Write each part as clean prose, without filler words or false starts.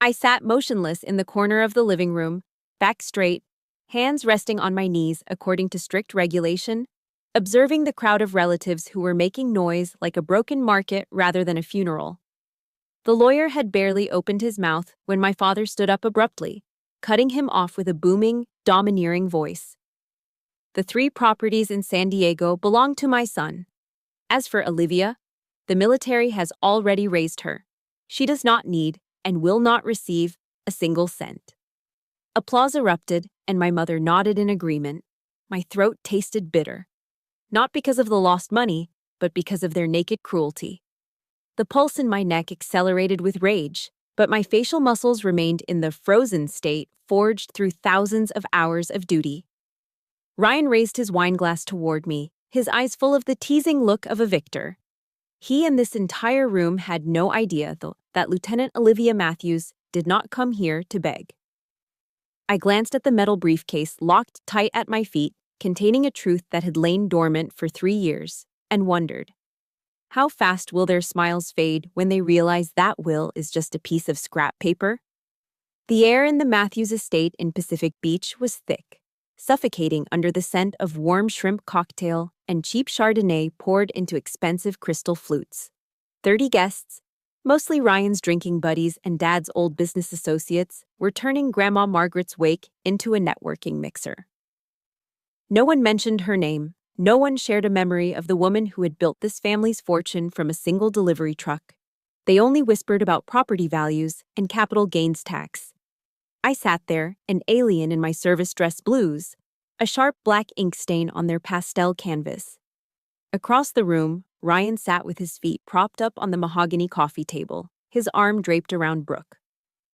I sat motionless in the corner of the living room, back straight, hands resting on my knees according to strict regulation, observing the crowd of relatives who were making noise like a broken market rather than a funeral. The lawyer had barely opened his mouth when my father stood up abruptly, cutting him off with a booming, domineering voice. The 3 properties in San Diego belong to my son. As for Olivia, the military has already raised her. She does not need and will not receive a single cent. Applause erupted, and my mother nodded in agreement. My throat tasted bitter. Not because of the lost money, but because of their naked cruelty. The pulse in my neck accelerated with rage, but my facial muscles remained in the frozen state forged through thousands of hours of duty. Ryan raised his wineglass toward me, his eyes full of the teasing look of a victor. He and this entire room had no idea, though, that Lieutenant Olivia Matthews did not come here to beg. I glanced at the metal briefcase locked tight at my feet, containing a truth that had lain dormant for 3 years, and wondered, how fast will their smiles fade when they realize that will is just a piece of scrap paper? The air in the Matthews estate in Pacific Beach was thick, suffocating under the scent of warm shrimp cocktail and cheap Chardonnay poured into expensive crystal flutes. 30 guests, mostly Ryan's drinking buddies and Dad's old business associates, were turning Grandma Margaret's wake into a networking mixer. No one mentioned her name. No one shared a memory of the woman who had built this family's fortune from a single delivery truck. They only whispered about property values and capital gains tax. I sat there, an alien in my service dress blues, a sharp black ink stain on their pastel canvas. Across the room, Ryan sat with his feet propped up on the mahogany coffee table, his arm draped around Brooke.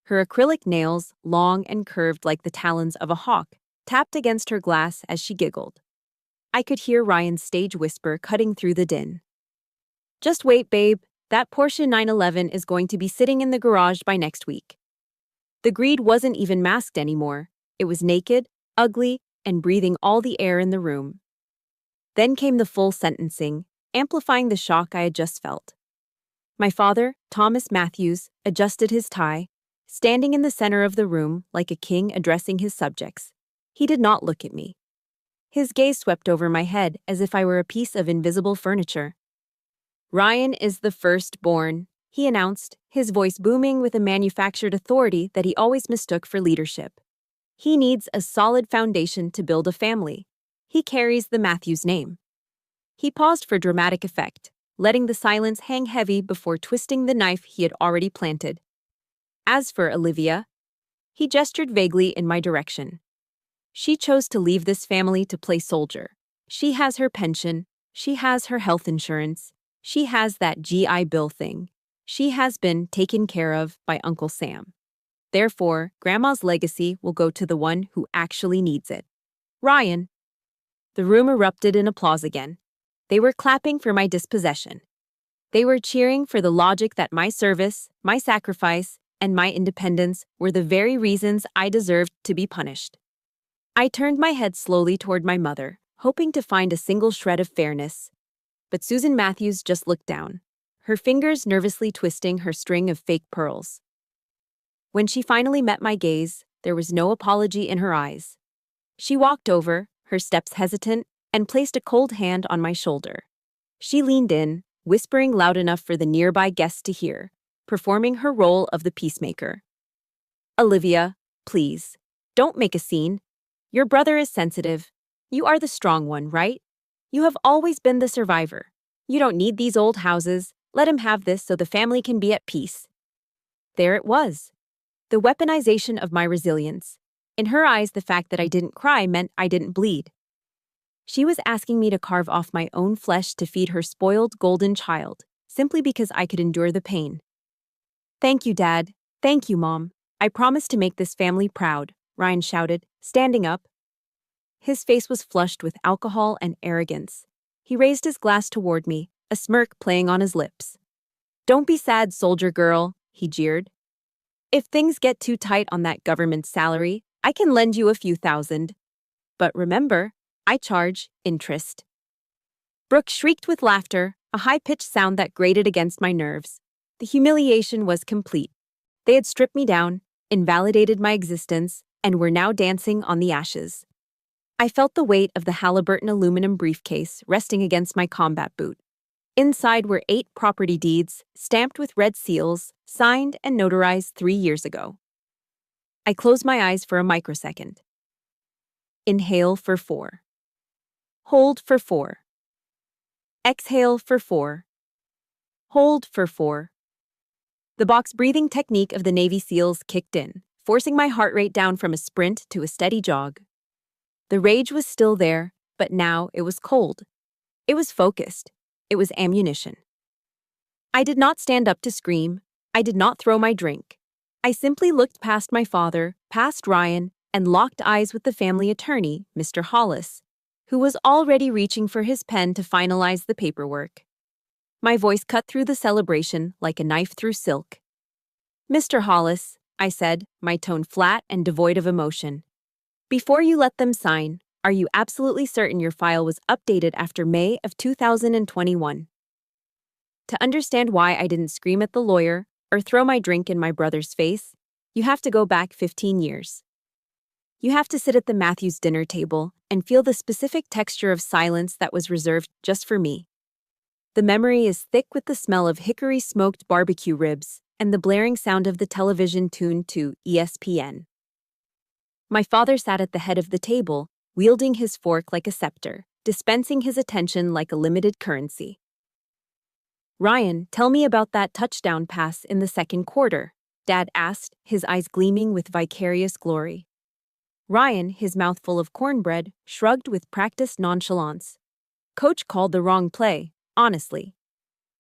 Her acrylic nails, long and curved like the talons of a hawk, tapped against her glass as she giggled. I could hear Ryan's stage whisper cutting through the din. Just wait, babe. That Porsche 911 is going to be sitting in the garage by next week. The greed wasn't even masked anymore. It was naked, ugly, and breathing all the air in the room. Then came the full sentencing, amplifying the shock I had just felt. My father, Thomas Matthews, adjusted his tie, standing in the center of the room like a king addressing his subjects. He did not look at me. His gaze swept over my head as if I were a piece of invisible furniture. Ryan is the firstborn, he announced, his voice booming with a manufactured authority that he always mistook for leadership. He needs a solid foundation to build a family. He carries the Matthews name. He paused for dramatic effect, letting the silence hang heavy before twisting the knife he had already planted. As for Olivia, he gestured vaguely in my direction. She chose to leave this family to play soldier. She has her pension. She has her health insurance. She has that GI Bill thing. She has been taken care of by Uncle Sam. Therefore, Grandma's legacy will go to the one who actually needs it. Ryan. The room erupted in applause again. They were clapping for my dispossession. They were cheering for the logic that my service, my sacrifice, and my independence were the very reasons I deserved to be punished. I turned my head slowly toward my mother, hoping to find a single shred of fairness. But Susan Matthews just looked down, her fingers nervously twisting her string of fake pearls. When she finally met my gaze, there was no apology in her eyes. She walked over, her steps hesitant, and placed a cold hand on my shoulder. She leaned in, whispering loud enough for the nearby guests to hear, performing her role of the peacemaker. Olivia, please, don't make a scene. Your brother is sensitive. You are the strong one, right? You have always been the survivor. You don't need these old houses. Let him have this so the family can be at peace. There it was. The weaponization of my resilience. In her eyes, the fact that I didn't cry meant I didn't bleed. She was asking me to carve off my own flesh to feed her spoiled golden child, simply because I could endure the pain. Thank you, Dad. Thank you, Mom. I promise to make this family proud, Ryan shouted, standing up. His face was flushed with alcohol and arrogance. He raised his glass toward me, a smirk playing on his lips. Don't be sad, soldier girl, he jeered. If things get too tight on that government salary, I can lend you a few thousand. But remember, I charge interest. Brooke shrieked with laughter, a high-pitched sound that grated against my nerves. The humiliation was complete. They had stripped me down, invalidated my existence, and were now dancing on the ashes. I felt the weight of the Halliburton aluminum briefcase resting against my combat boot. Inside were 8 property deeds, stamped with red seals, signed and notarized 3 years ago. I closed my eyes for a microsecond. Inhale for 4. Hold for 4. Exhale for 4. Hold for 4. The box breathing technique of the Navy SEALs kicked in, forcing my heart rate down from a sprint to a steady jog. The rage was still there, but now it was cold. It was focused. It was ammunition. I did not stand up to scream. I did not throw my drink. I simply looked past my father, past Ryan, and locked eyes with the family attorney, Mr. Hollis, who was already reaching for his pen to finalize the paperwork. My voice cut through the celebration like a knife through silk. "Mr. Hollis," I said, my tone flat and devoid of emotion, "before you let them sign, are you absolutely certain your file was updated after May of 2021? To understand why I didn't scream at the lawyer or throw my drink in my brother's face, you have to go back 15 years. You have to sit at the Matthews dinner table and feel the specific texture of silence that was reserved just for me. The memory is thick with the smell of hickory-smoked barbecue ribs and the blaring sound of the television tuned to ESPN. My father sat at the head of the table, wielding his fork like a scepter, dispensing his attention like a limited currency. "Ryan, tell me about that touchdown pass in the second quarter," Dad asked, his eyes gleaming with vicarious glory. Ryan, his mouth full of cornbread, shrugged with practiced nonchalance. "Coach called the wrong play, honestly.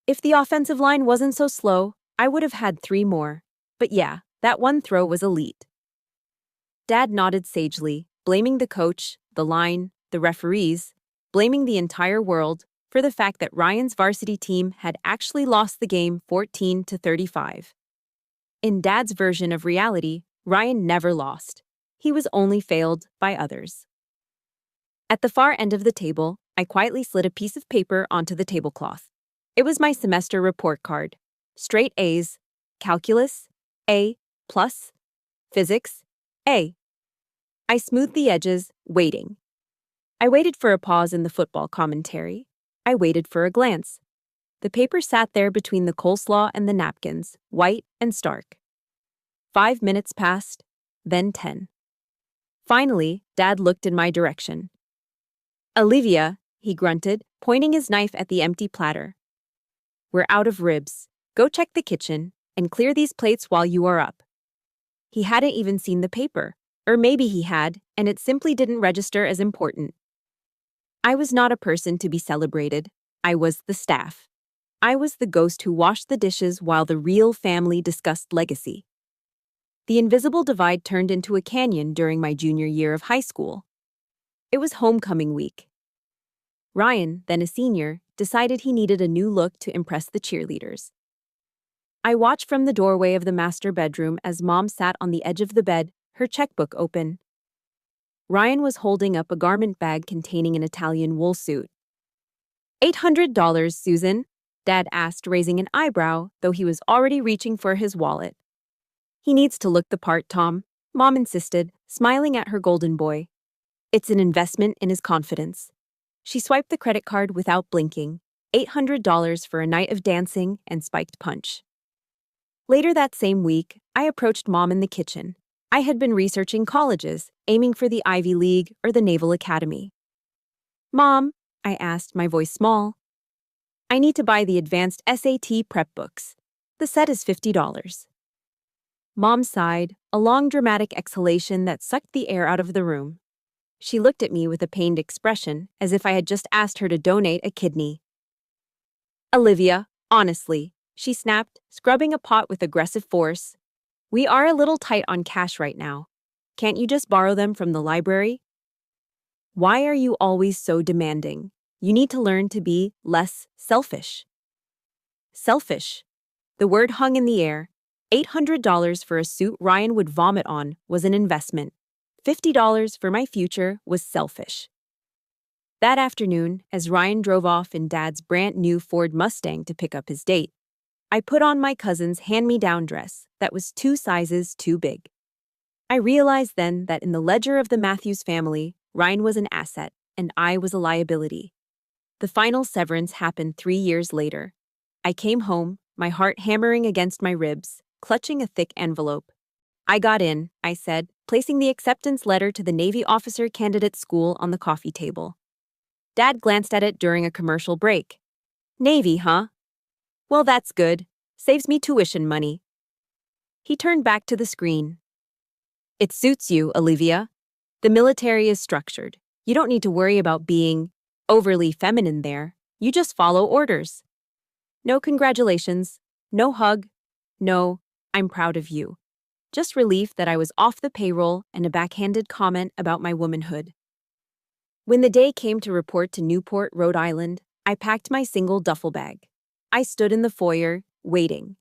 If the offensive line wasn't so slow, I would have had 3 more. But yeah, that one throw was elite." Dad nodded sagely, blaming the coach, the line, the referees, blaming the entire world for the fact that Ryan's varsity team had actually lost the game 14-35. In Dad's version of reality, Ryan never lost. He was only failed by others. At the far end of the table, I quietly slid a piece of paper onto the tablecloth. It was my semester report card. Straight A's, calculus, A+, physics, A. I smoothed the edges, waiting. I waited for a pause in the football commentary. I waited for a glance. The paper sat there between the coleslaw and the napkins, white and stark. 5 minutes passed, then 10. Finally, Dad looked in my direction. "Olivia," he grunted, pointing his knife at the empty platter. "We're out of ribs. Go check the kitchen and clear these plates while you are up." He hadn't even seen the paper, or maybe he had, and it simply didn't register as important. I was not a person to be celebrated. I was the staff. I was the ghost who washed the dishes while the real family discussed legacy. The invisible divide turned into a canyon during my junior year of high school. It was homecoming week. Ryan, then a senior, decided he needed a new look to impress the cheerleaders. I watched from the doorway of the master bedroom as Mom sat on the edge of the bed, her checkbook open. Ryan was holding up a garment bag containing an Italian wool suit. $800, Susan? Dad asked, raising an eyebrow, though he was already reaching for his wallet. "He needs to look the part, Tom," Mom insisted, smiling at her golden boy. "It's an investment in his confidence." She swiped the credit card without blinking. $800 for a night of dancing and spiked punch. Later that same week, I approached Mom in the kitchen. I had been researching colleges, aiming for the Ivy League or the Naval Academy. "Mom," I asked, my voice small, "I need to buy the advanced SAT prep books. The set is $50. Mom sighed, a long dramatic exhalation that sucked the air out of the room. She looked at me with a pained expression, as if I had just asked her to donate a kidney. "Olivia, honestly," she snapped, scrubbing a pot with aggressive force. "We are a little tight on cash right now. Can't you just borrow them from the library?" "Why are you always so demanding? You need to learn to be less selfish." Selfish. The word hung in the air. $800 for a suit Ryan would vomit on was an investment. $50 for my future was selfish. That afternoon, as Ryan drove off in Dad's brand new Ford Mustang to pick up his date, I put on my cousin's hand-me-down dress that was 2 sizes too big. I realized then that in the ledger of the Matthews family, Ryan was an asset and I was a liability. The final severance happened 3 years later. I came home, my heart hammering against my ribs, clutching a thick envelope. I got in, I said, placing the acceptance letter to the Navy officer candidate school on the coffee table. Dad glanced at it during a commercial break. Navy, huh? Well, that's good. Saves me tuition money. He turned back to the screen. It suits you, Olivia. The military is structured. You don't need to worry about being overly feminine there. You just follow orders. No congratulations. No hug. No, I'm proud of you. Just relief that I was off the payroll and a backhanded comment about my womanhood. When the day came to report to Newport, Rhode Island, I packed my single duffel bag. I stood in the foyer, waiting.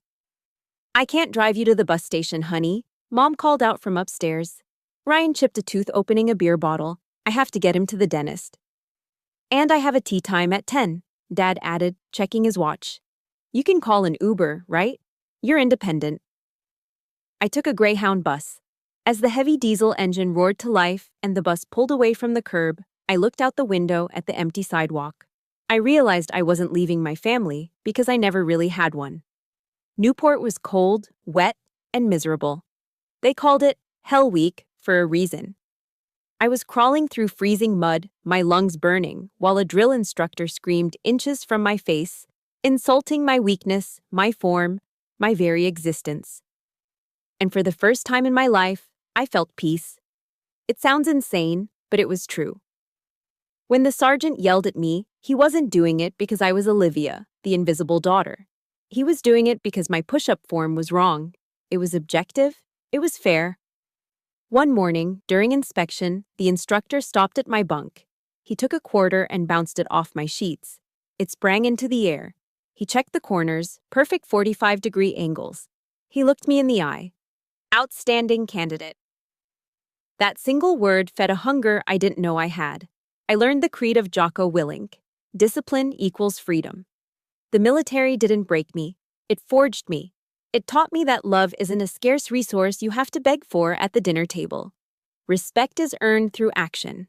I can't drive you to the bus station, honey, Mom called out from upstairs. Ryan chipped a tooth opening a beer bottle. I have to get him to the dentist. And I have a tea time at 10, Dad added, checking his watch. You can call an Uber, right? You're independent. I took a Greyhound bus. As the heavy diesel engine roared to life and the bus pulled away from the curb, I looked out the window at the empty sidewalk. I realized I wasn't leaving my family because I never really had one. Newport was cold, wet, and miserable. They called it Hell Week for a reason. I was crawling through freezing mud, my lungs burning, while a drill instructor screamed inches from my face, insulting my weakness, my form, my very existence. And for the first time in my life, I felt peace. It sounds insane, but it was true. When the sergeant yelled at me, he wasn't doing it because I was Olivia, the invisible daughter. He was doing it because my push-up form was wrong. It was objective. It was fair. One morning, during inspection, the instructor stopped at my bunk. He took a quarter and bounced it off my sheets. It sprang into the air. He checked the corners, perfect 45-degree angles. He looked me in the eye. Outstanding candidate. That single word fed a hunger I didn't know I had. I learned the creed of Jocko Willink. Discipline equals freedom. The military didn't break me. It forged me. It taught me that love isn't a scarce resource you have to beg for at the dinner table. Respect is earned through action.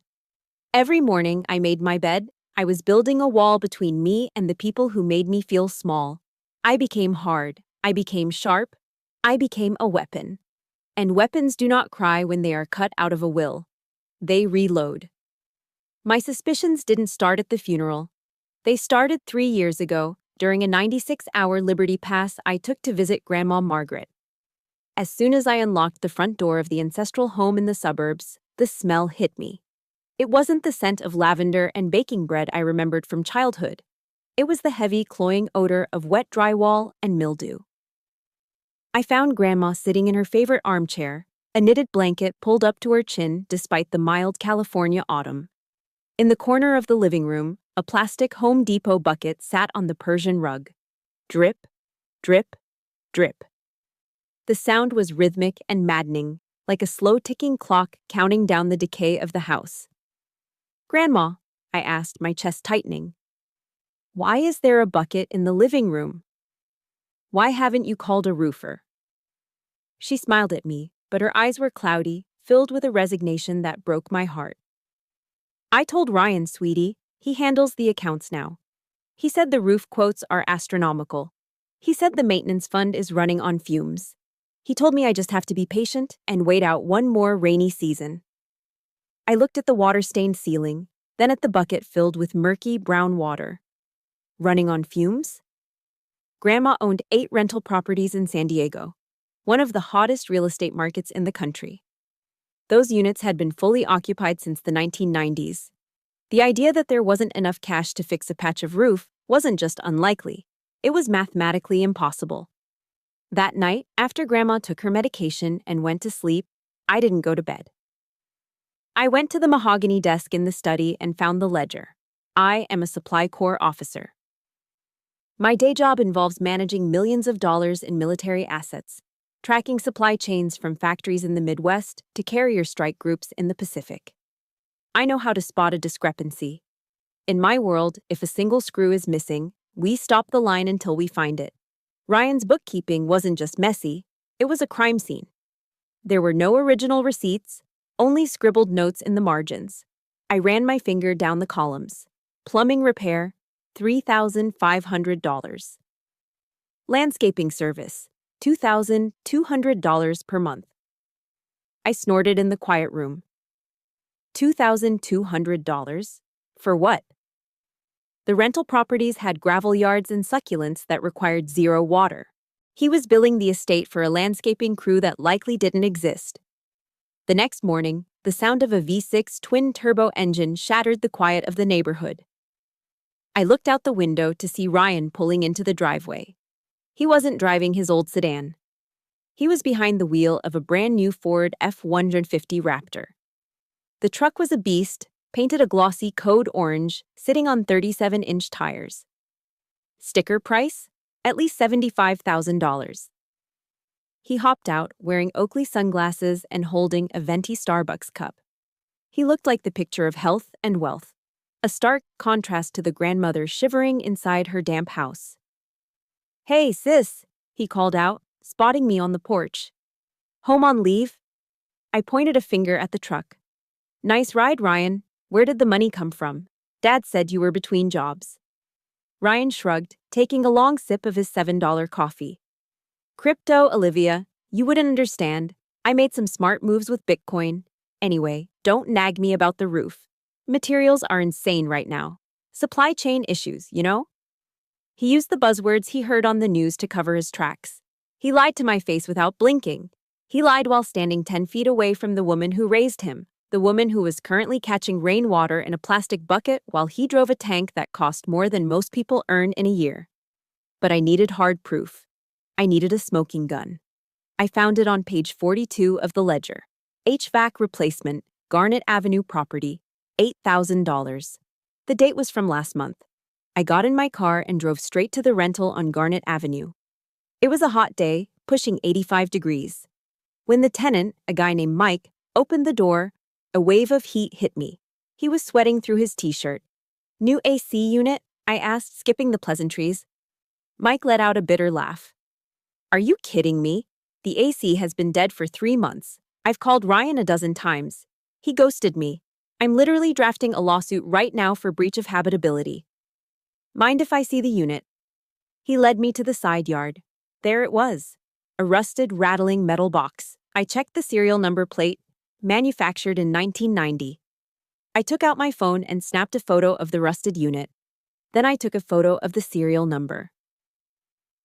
Every morning I made my bed, I was building a wall between me and the people who made me feel small. I became hard. I became sharp. I became a weapon. And weapons do not cry when they are cut out of a will. They reload. My suspicions didn't start at the funeral. They started 3 years ago, during a 96-hour Liberty Pass I took to visit Grandma Margaret. As soon as I unlocked the front door of the ancestral home in the suburbs, the smell hit me. It wasn't the scent of lavender and baking bread I remembered from childhood. It was the heavy, cloying odor of wet drywall and mildew. I found Grandma sitting in her favorite armchair, a knitted blanket pulled up to her chin despite the mild California autumn. In the corner of the living room, a plastic Home Depot bucket sat on the Persian rug. Drip, drip, drip. The sound was rhythmic and maddening, like a slow-ticking clock counting down the decay of the house. Grandma, I asked, my chest tightening, why is there a bucket in the living room? Why haven't you called a roofer? She smiled at me, but her eyes were cloudy, filled with a resignation that broke my heart. I told Ryan, sweetie. He handles the accounts now. He said the roof quotes are astronomical. He said the maintenance fund is running on fumes. He told me I just have to be patient and wait out one more rainy season. I looked at the water-stained ceiling, then at the bucket filled with murky brown water. Running on fumes? Grandma owned 8 rental properties in San Diego, one of the hottest real estate markets in the country. Those units had been fully occupied since the 1990s. The idea that there wasn't enough cash to fix a patch of roof wasn't just unlikely, it was mathematically impossible. That night, after Grandma took her medication and went to sleep, I didn't go to bed. I went to the mahogany desk in the study and found the ledger. I am a Supply Corps officer. My day job involves managing millions of dollars in military assets, tracking supply chains from factories in the Midwest to carrier strike groups in the Pacific. I know how to spot a discrepancy. In my world, if a single screw is missing, we stop the line until we find it. Ryan's bookkeeping wasn't just messy, it was a crime scene. There were no original receipts, only scribbled notes in the margins. I ran my finger down the columns. Plumbing repair, $3,500. Landscaping service, $2,200 per month. I snorted in the quiet room. $2,200? For what? The rental properties had gravel yards and succulents that required zero water. He was billing the estate for a landscaping crew that likely didn't exist. The next morning, the sound of a V6 twin-turbo engine shattered the quiet of the neighborhood. I looked out the window to see Ryan pulling into the driveway. He wasn't driving his old sedan. He was behind the wheel of a brand-new Ford F-150 Raptor. The truck was a beast, painted a glossy code orange, sitting on 37-inch tires. Sticker price? At least $75,000. He hopped out, wearing Oakley sunglasses and holding a venti Starbucks cup. He looked like the picture of health and wealth, a stark contrast to the grandmother shivering inside her damp house. "Hey, sis," he called out, spotting me on the porch. "Home on leave?" I pointed a finger at the truck. "Nice ride, Ryan. Where did the money come from? Dad said you were between jobs." Ryan shrugged, taking a long sip of his $7 coffee. "Crypto, Olivia. You wouldn't understand. I made some smart moves with Bitcoin. Anyway, don't nag me about the roof. Materials are insane right now. Supply chain issues, you know?" He used the buzzwords he heard on the news to cover his tracks. He lied to my face without blinking. He lied while standing 10 feet away from the woman who raised him, the woman who was currently catching rainwater in a plastic bucket while he drove a tank that cost more than most people earn in a year. But I needed hard proof. I needed a smoking gun. I found it on page 42 of the ledger. HVAC replacement, Garnet Avenue property, $8,000. The date was from last month. I got in my car and drove straight to the rental on Garnet Avenue. It was a hot day, pushing 85 degrees. When the tenant, a guy named Mike, opened the door, a wave of heat hit me. He was sweating through his t-shirt. "New AC unit?" I asked, skipping the pleasantries. Mike let out a bitter laugh. "Are you kidding me? The AC has been dead for 3 months. I've called Ryan a dozen times. He ghosted me. I'm literally drafting a lawsuit right now for breach of habitability." "Mind if I see the unit?" He led me to the side yard. There it was, a rusted, rattling metal box. I checked the serial number plate, manufactured in 1990. I took out my phone and snapped a photo of the rusted unit. Then I took a photo of the serial number.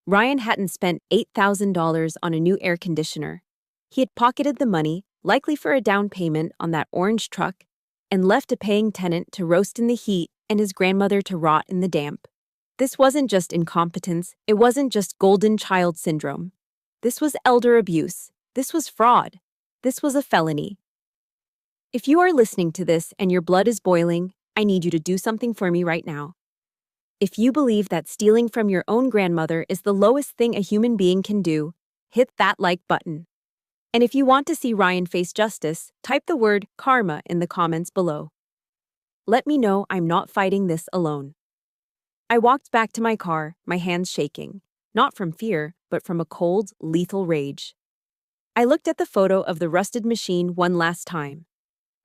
Ryan hadn't spent $8,000 on a new air conditioner. He had pocketed the money, likely for a down payment on that orange truck, and left a paying tenant to roast in the heat and his grandmother to rot in the damp. This wasn't just incompetence, it wasn't just golden child syndrome. This was elder abuse. This was fraud. This was a felony. If you are listening to this and your blood is boiling, I need you to do something for me right now. If you believe that stealing from your own grandmother is the lowest thing a human being can do, hit that like button. And if you want to see Ryan face justice, type the word karma in the comments below. Let me know I'm not fighting this alone. I walked back to my car, my hands shaking, not from fear, but from a cold, lethal rage. I looked at the photo of the rusted machine one last time.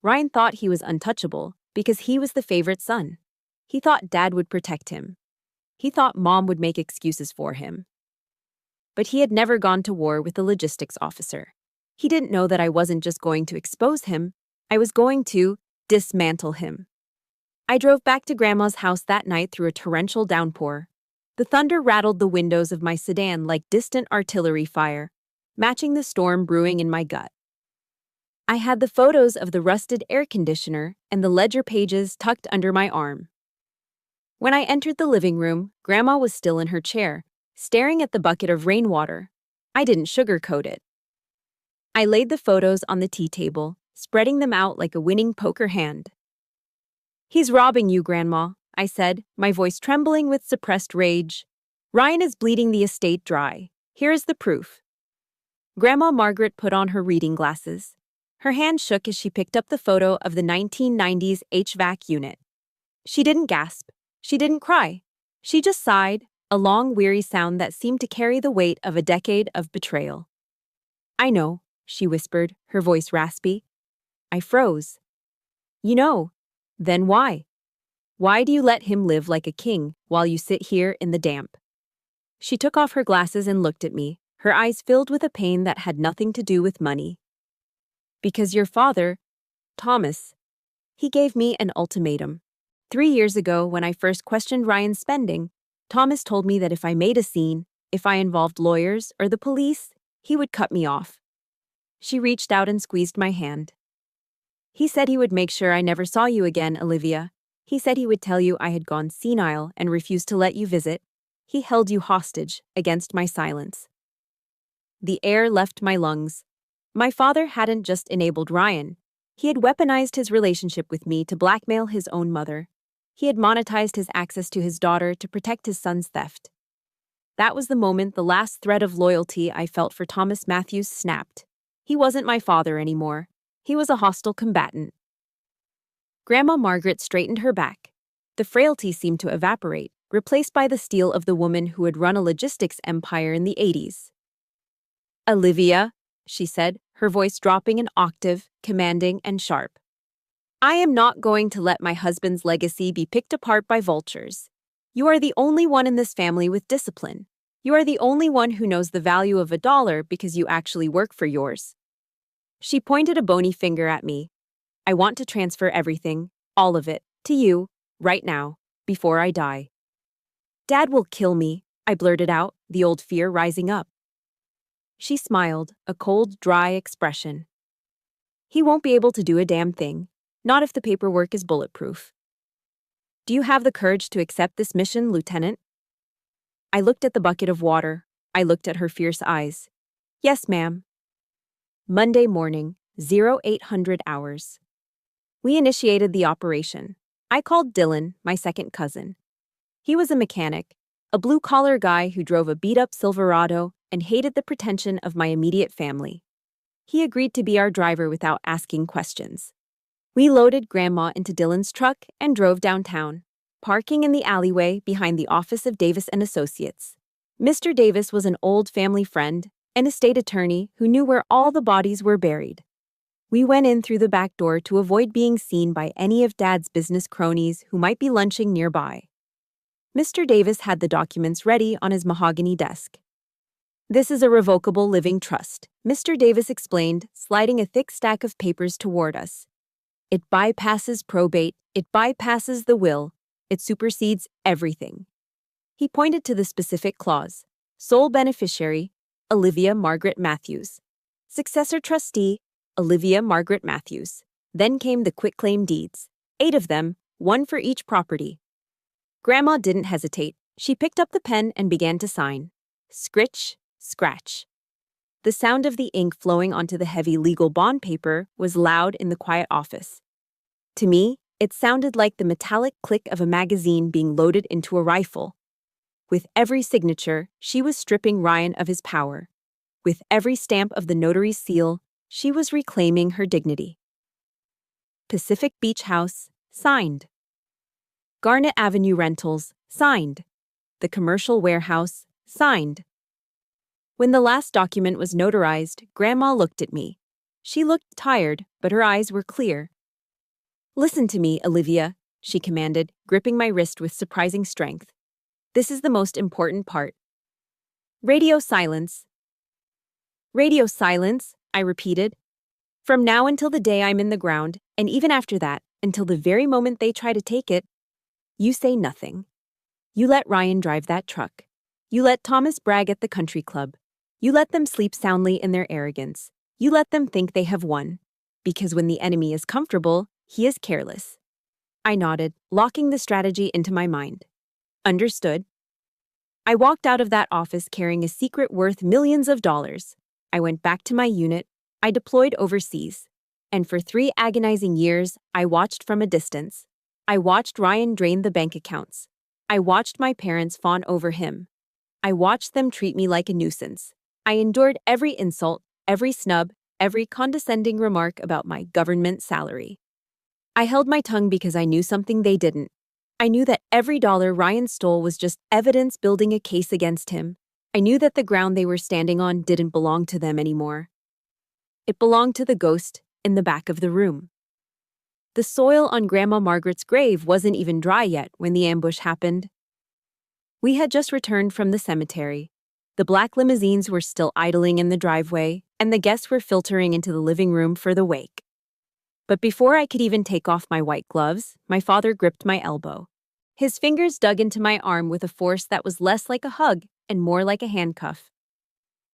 Ryan thought he was untouchable because he was the favorite son. He thought Dad would protect him. He thought Mom would make excuses for him. But he had never gone to war with a logistics officer. He didn't know that I wasn't just going to expose him, I was going to dismantle him. I drove back to Grandma's house that night through a torrential downpour. The thunder rattled the windows of my sedan like distant artillery fire, matching the storm brewing in my gut. I had the photos of the rusted air conditioner and the ledger pages tucked under my arm. When I entered the living room, Grandma was still in her chair, staring at the bucket of rainwater. I didn't sugarcoat it. I laid the photos on the tea table, spreading them out like a winning poker hand. "He's robbing you, Grandma," I said, my voice trembling with suppressed rage. "Ryan is bleeding the estate dry. Here is the proof." Grandma Margaret put on her reading glasses. Her hand shook as she picked up the photo of the 1990s HVAC unit. She didn't gasp. She didn't cry. She just sighed, a long, weary sound that seemed to carry the weight of a decade of betrayal. "I know," she whispered, her voice raspy. I froze. "You know. Then why? Why do you let him live like a king while you sit here in the damp?" She took off her glasses and looked at me, her eyes filled with a pain that had nothing to do with money. "Because your father, Thomas, he gave me an ultimatum. 3 years ago, when I first questioned Ryan's spending, Thomas told me that if I made a scene, if I involved lawyers or the police, he would cut me off." She reached out and squeezed my hand. "He said he would make sure I never saw you again, Olivia. He said he would tell you I had gone senile and refused to let you visit. He held you hostage against my silence." The air left my lungs. My father hadn't just enabled Ryan. He had weaponized his relationship with me to blackmail his own mother. He had monetized his access to his daughter to protect his son's theft. That was the moment the last thread of loyalty I felt for Thomas Matthews snapped. He wasn't my father anymore. He was a hostile combatant. Grandma Margaret straightened her back. The frailty seemed to evaporate, replaced by the steel of the woman who had run a logistics empire in the 80s. "Olivia," she said, her voice dropping an octave, commanding and sharp. "I am not going to let my husband's legacy be picked apart by vultures. You are the only one in this family with discipline. You are the only one who knows the value of $1 because you actually work for yours." She pointed a bony finger at me. "I want to transfer everything, all of it, to you, right now, before I die." "Dad will kill me," I blurted out, the old fear rising up. She smiled, a cold, dry expression. "He won't be able to do a damn thing, not if the paperwork is bulletproof." "Do you have the courage to accept this mission, Lieutenant?" I looked at the bucket of water. I looked at her fierce eyes. "Yes, ma'am." Monday morning, 0800 hours. We initiated the operation. I called Dylan, my second cousin. He was a mechanic, a blue-collar guy who drove a beat-up Silverado and hated the pretension of my immediate family. He agreed to be our driver without asking questions. We loaded Grandma into Dylan's truck and drove downtown, parking in the alleyway behind the office of Davis and Associates. Mr. Davis was an old family friend, an estate attorney who knew where all the bodies were buried. We went in through the back door to avoid being seen by any of Dad's business cronies who might be lunching nearby. Mr. Davis had the documents ready on his mahogany desk. "This is a revocable living trust," Mr. Davis explained, sliding a thick stack of papers toward us. "It bypasses probate, it bypasses the will, it supersedes everything." He pointed to the specific clause. Sole beneficiary, Olivia Margaret Matthews. Successor trustee, Olivia Margaret Matthews. Then came the quitclaim deeds. 8 of them, 1 for each property. Grandma didn't hesitate. She picked up the pen and began to sign. Scritch, scratch. The sound of the ink flowing onto the heavy legal bond paper was loud in the quiet office. To me, it sounded like the metallic click of a magazine being loaded into a rifle. With every signature, she was stripping Ryan of his power. With every stamp of the notary's seal, she was reclaiming her dignity. Pacific Beach House, signed. Garnet Avenue Rentals, signed. The Commercial Warehouse, signed. When the last document was notarized, Grandma looked at me. She looked tired, but her eyes were clear. "Listen to me, Olivia," she commanded, gripping my wrist with surprising strength. "This is the most important part." Radio silence. "Radio silence," I repeated. "From now until the day I'm in the ground, and even after that, until the very moment they try to take it, you say nothing. You let Ryan drive that truck. You let Thomas brag at the country club. You let them sleep soundly in their arrogance. You let them think they have won. Because when the enemy is comfortable, he is careless." I nodded, locking the strategy into my mind. "Understood." I walked out of that office carrying a secret worth millions of dollars. I went back to my unit. I deployed overseas. And for 3 agonizing years, I watched from a distance. I watched Ryan drain the bank accounts. I watched my parents fawn over him. I watched them treat me like a nuisance. I endured every insult, every snub, every condescending remark about my government salary. I held my tongue because I knew something they didn't. I knew that every dollar Ryan stole was just evidence building a case against him. I knew that the ground they were standing on didn't belong to them anymore. It belonged to the ghost in the back of the room. The soil on Grandma Margaret's grave wasn't even dry yet when the ambush happened. We had just returned from the cemetery. The black limousines were still idling in the driveway, and the guests were filtering into the living room for the wake. But before I could even take off my white gloves, my father gripped my elbow. His fingers dug into my arm with a force that was less like a hug and more like a handcuff.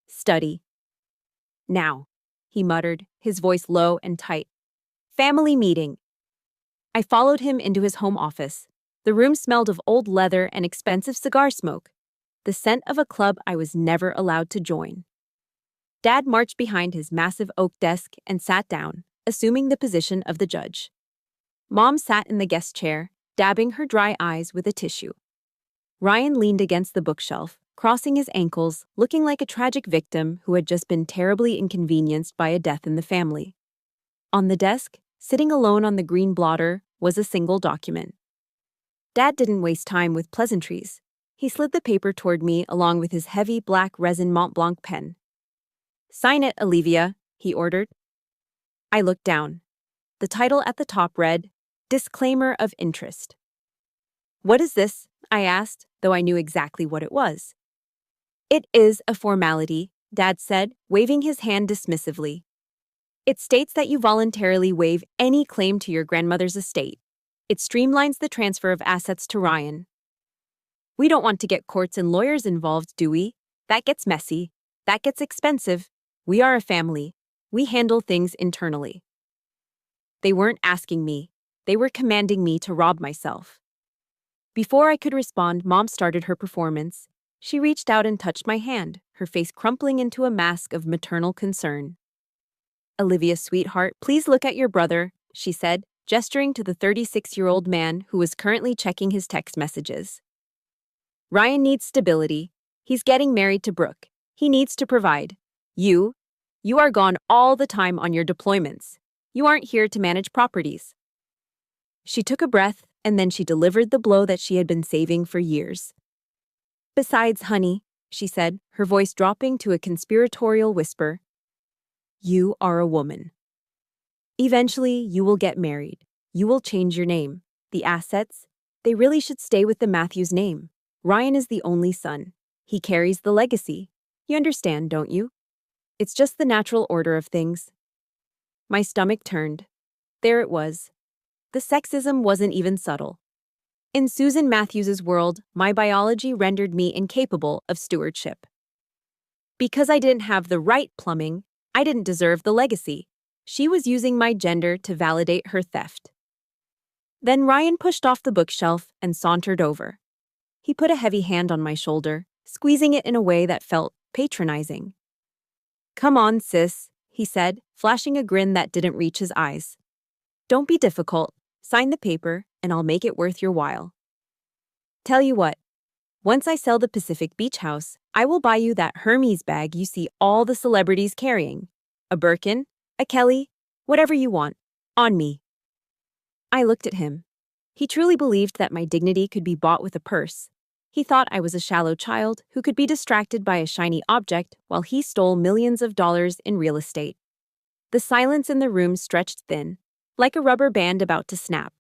"Study. Now," he muttered, his voice low and tight. "Family meeting." I followed him into his home office. The room smelled of old leather and expensive cigar smoke, the scent of a club I was never allowed to join. Dad marched behind his massive oak desk and sat down, assuming the position of the judge. Mom sat in the guest chair, dabbing her dry eyes with a tissue. Ryan leaned against the bookshelf, crossing his ankles, looking like a tragic victim who had just been terribly inconvenienced by a death in the family. On the desk, sitting alone on the green blotter, was a single document. Dad didn't waste time with pleasantries. He slid the paper toward me along with his heavy black resin Mont Blanc pen. "Sign it, Olivia," he ordered. I looked down. The title at the top read, "Disclaimer of Interest." "What is this?" I asked, though I knew exactly what it was. "It is a formality," Dad said, waving his hand dismissively. "It states that you voluntarily waive any claim to your grandmother's estate. It streamlines the transfer of assets to Ryan." "We don't want to get courts and lawyers involved, do we? That gets messy. That gets expensive. We are a family. We handle things internally." They weren't asking me. They were commanding me to rob myself. Before I could respond, Mom started her performance. She reached out and touched my hand, her face crumpling into a mask of maternal concern. "Olivia, sweetheart, please look at your brother," she said, gesturing to the 36-year-old man who was currently checking his text messages. "Ryan needs stability. He's getting married to Brooke. He needs to provide. You are gone all the time on your deployments. You aren't here to manage properties." She took a breath, and then she delivered the blow that she had been saving for years. "Besides, honey," she said, her voice dropping to a conspiratorial whisper, "you are a woman. Eventually, you will get married. You will change your name. The assets, they really should stay with the Matthews name. Ryan is the only son. He carries the legacy. You understand, don't you? It's just the natural order of things." My stomach turned. There it was. The sexism wasn't even subtle. In Susan Matthews's world, my biology rendered me incapable of stewardship. Because I didn't have the right plumbing, I didn't deserve the legacy. She was using my gender to validate her theft. Then Ryan pushed off the bookshelf and sauntered over. He put a heavy hand on my shoulder, squeezing it in a way that felt patronizing. "Come on, sis," he said, flashing a grin that didn't reach his eyes. "Don't be difficult. Sign the paper, and I'll make it worth your while. Tell you what, once I sell the Pacific Beach house, I will buy you that Hermes bag you see all the celebrities carrying. A Birkin, a Kelly, whatever you want. On me." I looked at him. He truly believed that my dignity could be bought with a purse. He thought I was a shallow child who could be distracted by a shiny object while he stole millions of dollars in real estate. The silence in the room stretched thin, like a rubber band about to snap.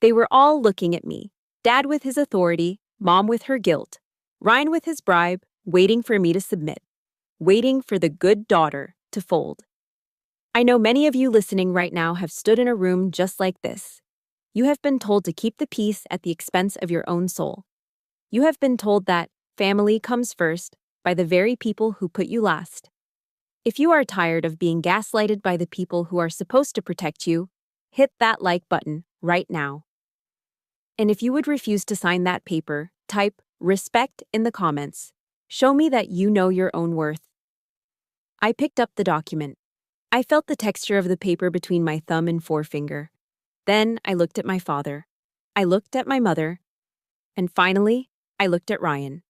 They were all looking at me, Dad with his authority, Mom with her guilt, Ryan with his bribe, waiting for me to submit, waiting for the good daughter to fold. I know many of you listening right now have stood in a room just like this. You have been told to keep the peace at the expense of your own soul. You have been told that family comes first by the very people who put you last. If you are tired of being gaslighted by the people who are supposed to protect you, hit that like button right now. And if you would refuse to sign that paper, type "respect" in the comments. Show me that you know your own worth. I picked up the document. I felt the texture of the paper between my thumb and forefinger. Then I looked at my father. I looked at my mother. And finally, I looked at Ryan.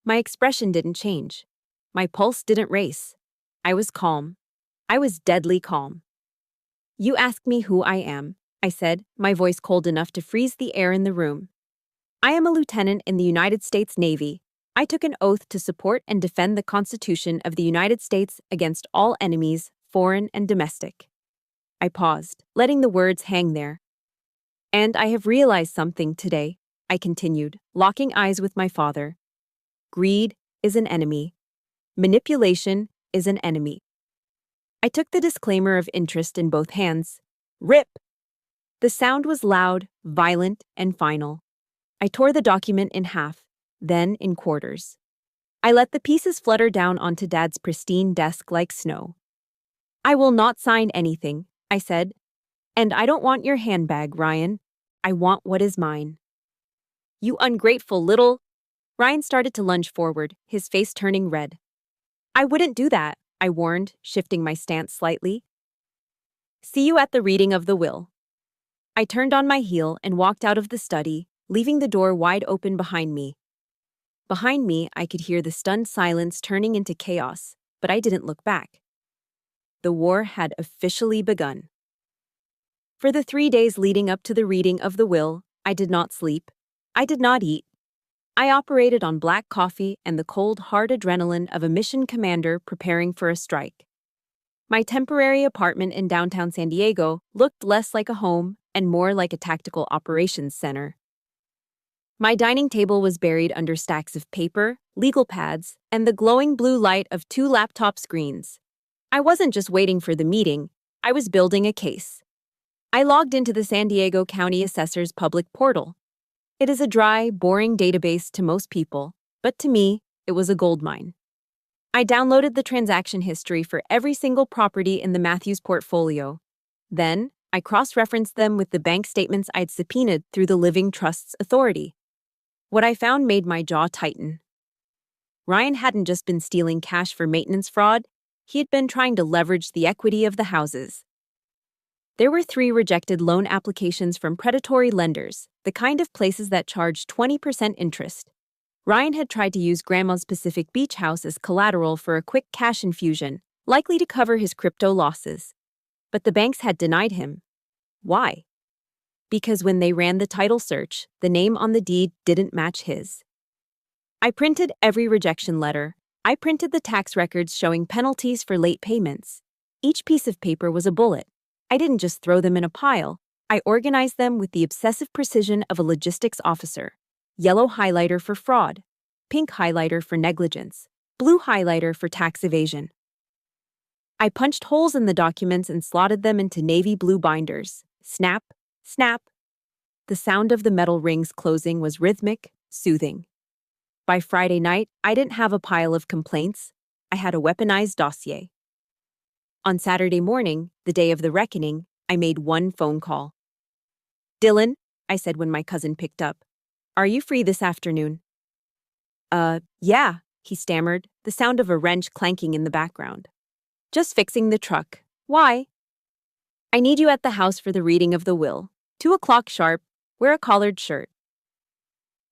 My expression didn't change. My pulse didn't race. I was calm. I was deadly calm. You ask me who I am, I said, my voice cold enough to freeze the air in the room. I am a lieutenant in the United States Navy. I took an oath to support and defend the Constitution of the United States against all enemies, foreign and domestic. I paused, letting the words hang there. And I have realized something today, I continued, locking eyes with my father. Greed is an enemy. Manipulation is an enemy. I took the disclaimer of interest in both hands. Rip! The sound was loud, violent, and final. I tore the document in half, then in quarters. I let the pieces flutter down onto Dad's pristine desk like snow. I will not sign anything, I said. And I don't want your handbag, Ryan. I want what is mine. You ungrateful little... Ryan started to lunge forward, his face turning red. I wouldn't do that, I warned, shifting my stance slightly. See you at the reading of the will. I turned on my heel and walked out of the study, leaving the door wide open behind me. Behind me, I could hear the stunned silence turning into chaos, but I didn't look back. The war had officially begun. For the 3 days leading up to the reading of the will, I did not sleep. I did not eat. I operated on black coffee and the cold, hard adrenaline of a mission commander preparing for a strike. My temporary apartment in downtown San Diego looked less like a home and more like a tactical operations center. My dining table was buried under stacks of paper, legal pads, and the glowing blue light of 2 laptop screens. I wasn't just waiting for the meeting, I was building a case. I logged into the San Diego County Assessor's public portal. It is a dry, boring database to most people, but to me, it was a goldmine. I downloaded the transaction history for every single property in the Matthews portfolio. Then, I cross-referenced them with the bank statements I'd subpoenaed through the Living Trust's authority. What I found made my jaw tighten. Ryan hadn't just been stealing cash for maintenance fraud, he had been trying to leverage the equity of the houses. There were 3 rejected loan applications from predatory lenders, the kind of places that charged 20% interest. Ryan had tried to use Grandma's Pacific Beach house as collateral for a quick cash infusion, likely to cover his crypto losses. But the banks had denied him. Why? Because when they ran the title search, the name on the deed didn't match his. I printed every rejection letter. I printed the tax records showing penalties for late payments. Each piece of paper was a bullet. I didn't just throw them in a pile. I organized them with the obsessive precision of a logistics officer. Yellow highlighter for fraud, pink highlighter for negligence, blue highlighter for tax evasion. I punched holes in the documents and slotted them into navy blue binders. Snap, snap. The sound of the metal rings closing was rhythmic, soothing. By Friday night, I didn't have a pile of complaints. I had a weaponized dossier. On Saturday morning, the day of the reckoning, I made one phone call. Dylan, I said when my cousin picked up. Are you free this afternoon? Yeah, he stammered, the sound of a wrench clanking in the background. Just fixing the truck. Why? I need you at the house for the reading of the will. 2 o'clock sharp. Wear a collared shirt.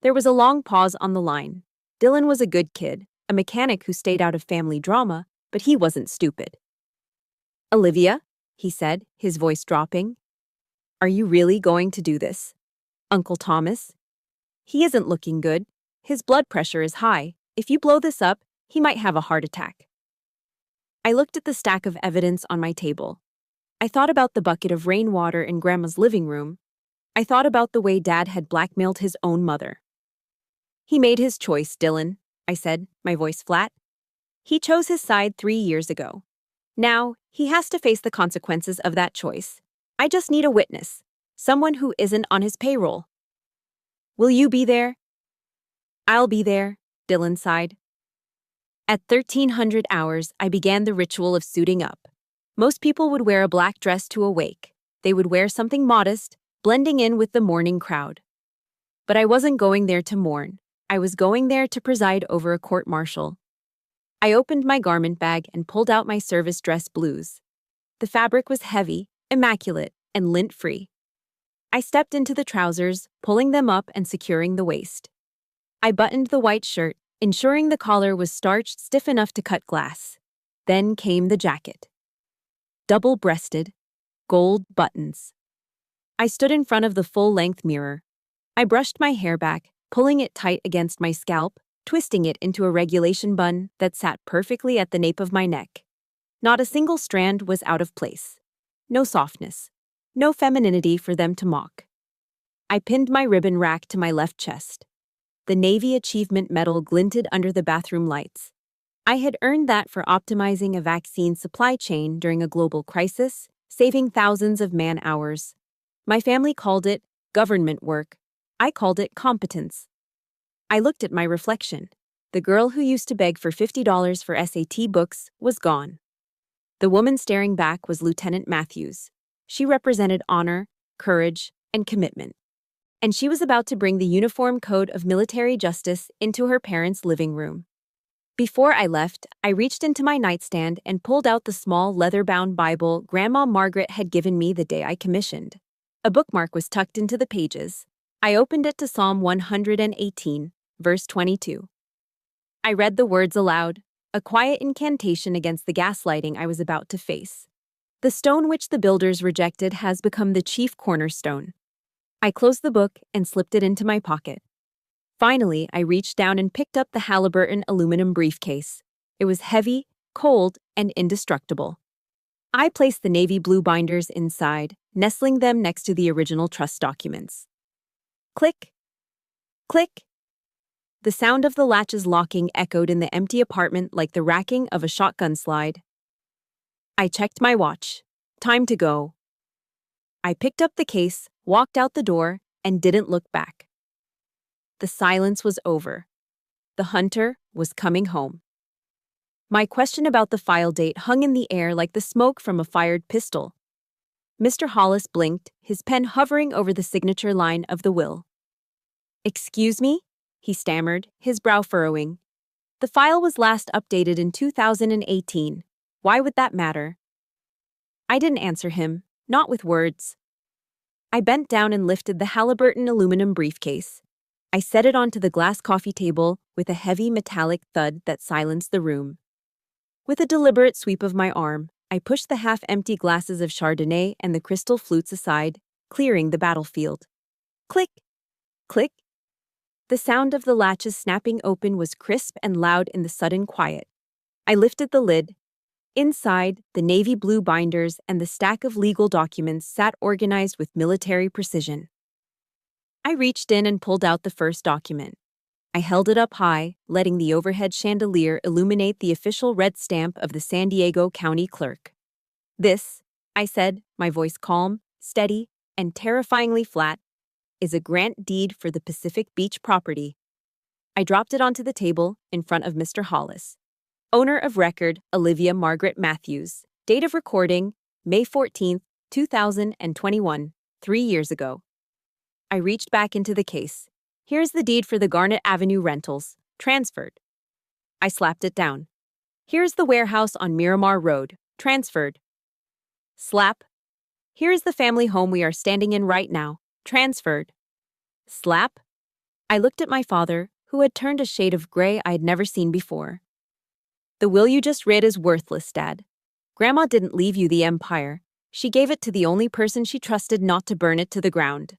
There was a long pause on the line. Dylan was a good kid, a mechanic who stayed out of family drama, but he wasn't stupid. Olivia, he said, his voice dropping. Are you really going to do this? Uncle Thomas? He isn't looking good. His blood pressure is high. If you blow this up, he might have a heart attack. I looked at the stack of evidence on my table. I thought about the bucket of rainwater in Grandma's living room. I thought about the way Dad had blackmailed his own mother. He made his choice, Dylan, I said, my voice flat. He chose his side 3 years ago. Now, he has to face the consequences of that choice. I just need a witness, someone who isn't on his payroll. Will you be there? I'll be there, Dylan sighed. At 1300 hours, I began the ritual of suiting up. Most people would wear a black dress to a wake. They would wear something modest, blending in with the mourning crowd. But I wasn't going there to mourn. I was going there to preside over a court-martial. I opened my garment bag and pulled out my service dress blues. The fabric was heavy, immaculate, and lint-free. I stepped into the trousers, pulling them up and securing the waist. I buttoned the white shirt, ensuring the collar was starched stiff enough to cut glass. Then came the jacket. Double-breasted, gold buttons. I stood in front of the full-length mirror. I brushed my hair back, pulling it tight against my scalp, twisting it into a regulation bun that sat perfectly at the nape of my neck. Not a single strand was out of place. No softness. No femininity for them to mock. I pinned my ribbon rack to my left chest. The Navy Achievement Medal glinted under the bathroom lights. I had earned that for optimizing a vaccine supply chain during a global crisis, saving thousands of man-hours. My family called it government work. I called it competence. I looked at my reflection. The girl who used to beg for $50 for SAT books was gone. The woman staring back was Lieutenant Matthews. She represented honor, courage, and commitment. And she was about to bring the Uniform Code of Military Justice into her parents' living room. Before I left, I reached into my nightstand and pulled out the small leather-bound Bible Grandma Margaret had given me the day I commissioned. A bookmark was tucked into the pages. I opened it to Psalm 118, verse 22. I read the words aloud, a quiet incantation against the gaslighting I was about to face. The stone which the builders rejected has become the chief cornerstone. I closed the book and slipped it into my pocket. Finally, I reached down and picked up the Halliburton aluminum briefcase. It was heavy, cold, and indestructible. I placed the navy blue binders inside, nestling them next to the original trust documents. Click! Click! The sound of the latches locking echoed in the empty apartment like the racking of a shotgun slide. I checked my watch. Time to go. I picked up the case, walked out the door, and didn't look back. The silence was over. The hunter was coming home. My question about the file date hung in the air like the smoke from a fired pistol. Mr. Hollis blinked, his pen hovering over the signature line of the will. "Excuse me?" he stammered, his brow furrowing. "The file was last updated in 2018. Why would that matter?" I didn't answer him, not with words. I bent down and lifted the Halliburton aluminum briefcase. I set it onto the glass coffee table with a heavy metallic thud that silenced the room. With a deliberate sweep of my arm, I pushed the half-empty glasses of Chardonnay and the crystal flutes aside, clearing the battlefield. Click! Click! The sound of the latches snapping open was crisp and loud in the sudden quiet. I lifted the lid. Inside, the navy blue binders and the stack of legal documents sat organized with military precision. I reached in and pulled out the first document. I held it up high, letting the overhead chandelier illuminate the official red stamp of the San Diego County Clerk. "This," I said, my voice calm, steady, and terrifyingly flat, "is a grant deed for the Pacific Beach property." I dropped it onto the table in front of Mr. Hollis. Owner of record, Olivia Margaret Matthews. Date of recording, May 14, 2021, 3 years ago. I reached back into the case. "Here's the deed for the Garnet Avenue rentals. Transferred." I slapped it down. "Here's the warehouse on Miramar Road. Transferred." Slap. "Here's the family home we are standing in right now. Transferred." Slap. I looked at my father, who had turned a shade of gray I had never seen before. "The will you just read is worthless, Dad. Grandma didn't leave you the empire. She gave it to the only person she trusted not to burn it to the ground."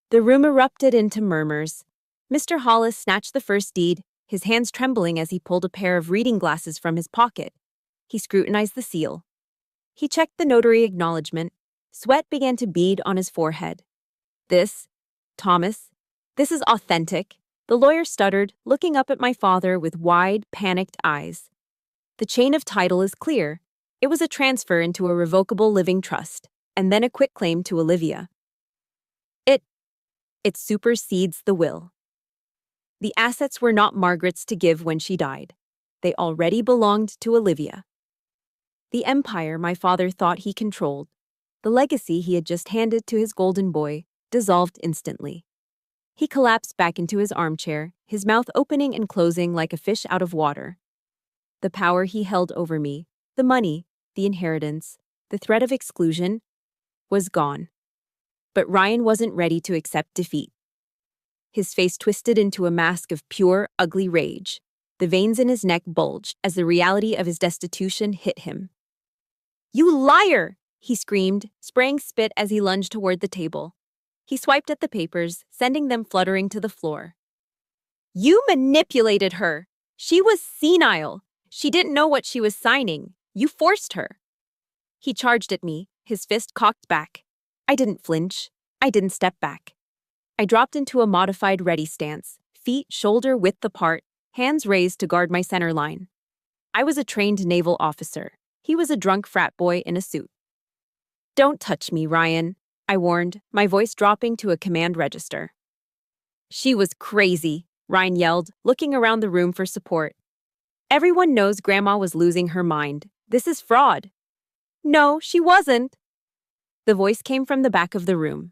The room erupted into murmurs. Mr. Hollis snatched the first deed, his hands trembling as he pulled a pair of reading glasses from his pocket. He scrutinized the seal. He checked the notary acknowledgement. Sweat began to bead on his forehead. "This, Thomas, this is authentic," the lawyer stuttered, looking up at my father with wide, panicked eyes. "The chain of title is clear. It was a transfer into a revocable living trust, and then a quitclaim to Olivia. It supersedes the will. The assets were not Margaret's to give when she died. They already belonged to Olivia. The empire my father thought he controlled, the legacy he had just handed to his golden boy, dissolved instantly. He collapsed back into his armchair, his mouth opening and closing like a fish out of water. The power he held over me, the money, the inheritance, the threat of exclusion, was gone. But Ryan wasn't ready to accept defeat. His face twisted into a mask of pure, ugly rage. The veins in his neck bulged as the reality of his destitution hit him. "You liar!" he screamed, spraying spit as he lunged toward the table. He swiped at the papers, sending them fluttering to the floor. You manipulated her. She was senile. She didn't know what she was signing. You forced her. He charged at me, his fist cocked back. I didn't flinch. I didn't step back. I dropped into a modified ready stance, feet shoulder-width apart, hands raised to guard my center line. I was a trained naval officer. He was a drunk frat boy in a suit. Don't touch me, Ryan, I warned, my voice dropping to a command register. She was crazy, Ryan yelled, looking around the room for support. Everyone knows Grandma was losing her mind. This is fraud. No, she wasn't. The voice came from the back of the room.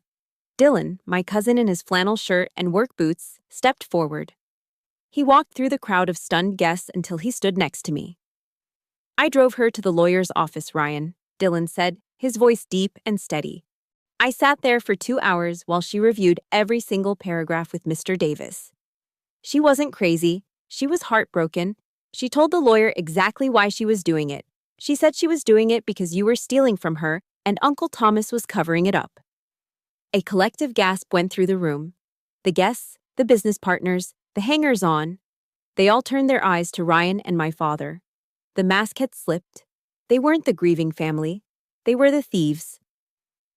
Dylan, my cousin in his flannel shirt and work boots, stepped forward. He walked through the crowd of stunned guests until he stood next to me. I drove her to the lawyer's office, Ryan, Dylan said, his voice deep and steady. I sat there for 2 hours while she reviewed every single paragraph with Mr. Davis. She wasn't crazy. She was heartbroken. She told the lawyer exactly why she was doing it. She said she was doing it because you were stealing from her and Uncle Thomas was covering it up. A collective gasp went through the room. The guests, the business partners, the hangers-on. They all turned their eyes to Ryan and my father. The mask had slipped. They weren't the grieving family. They were the thieves.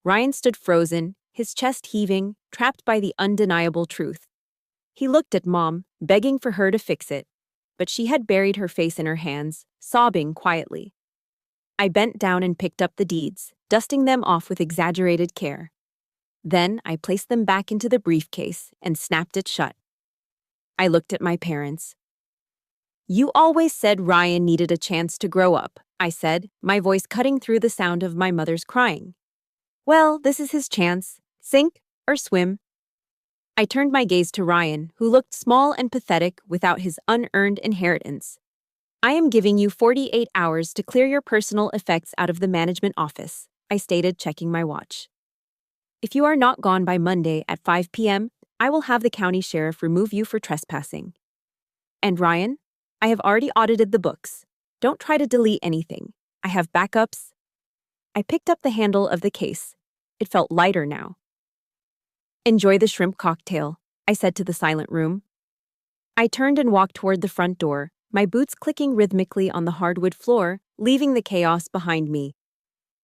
Ryan stood frozen, his chest heaving, trapped by the undeniable truth. He looked at Mom, begging for her to fix it, but she had buried her face in her hands, sobbing quietly. I bent down and picked up the deeds, dusting them off with exaggerated care. Then I placed them back into the briefcase and snapped it shut. I looked at my parents. You always said Ryan needed a chance to grow up, I said, my voice cutting through the sound of my mother's crying. Well, this is his chance. Sink or swim. I turned my gaze to Ryan, who looked small and pathetic without his unearned inheritance. I am giving you 48 hours to clear your personal effects out of the management office, I stated, checking my watch. If you are not gone by Monday at 5 p.m., I will have the county sheriff remove you for trespassing. And Ryan, I have already audited the books. Don't try to delete anything. I have backups. I picked up the handle of the case. It felt lighter now. Enjoy the shrimp cocktail, I said to the silent room. I turned and walked toward the front door, my boots clicking rhythmically on the hardwood floor, leaving the chaos behind me.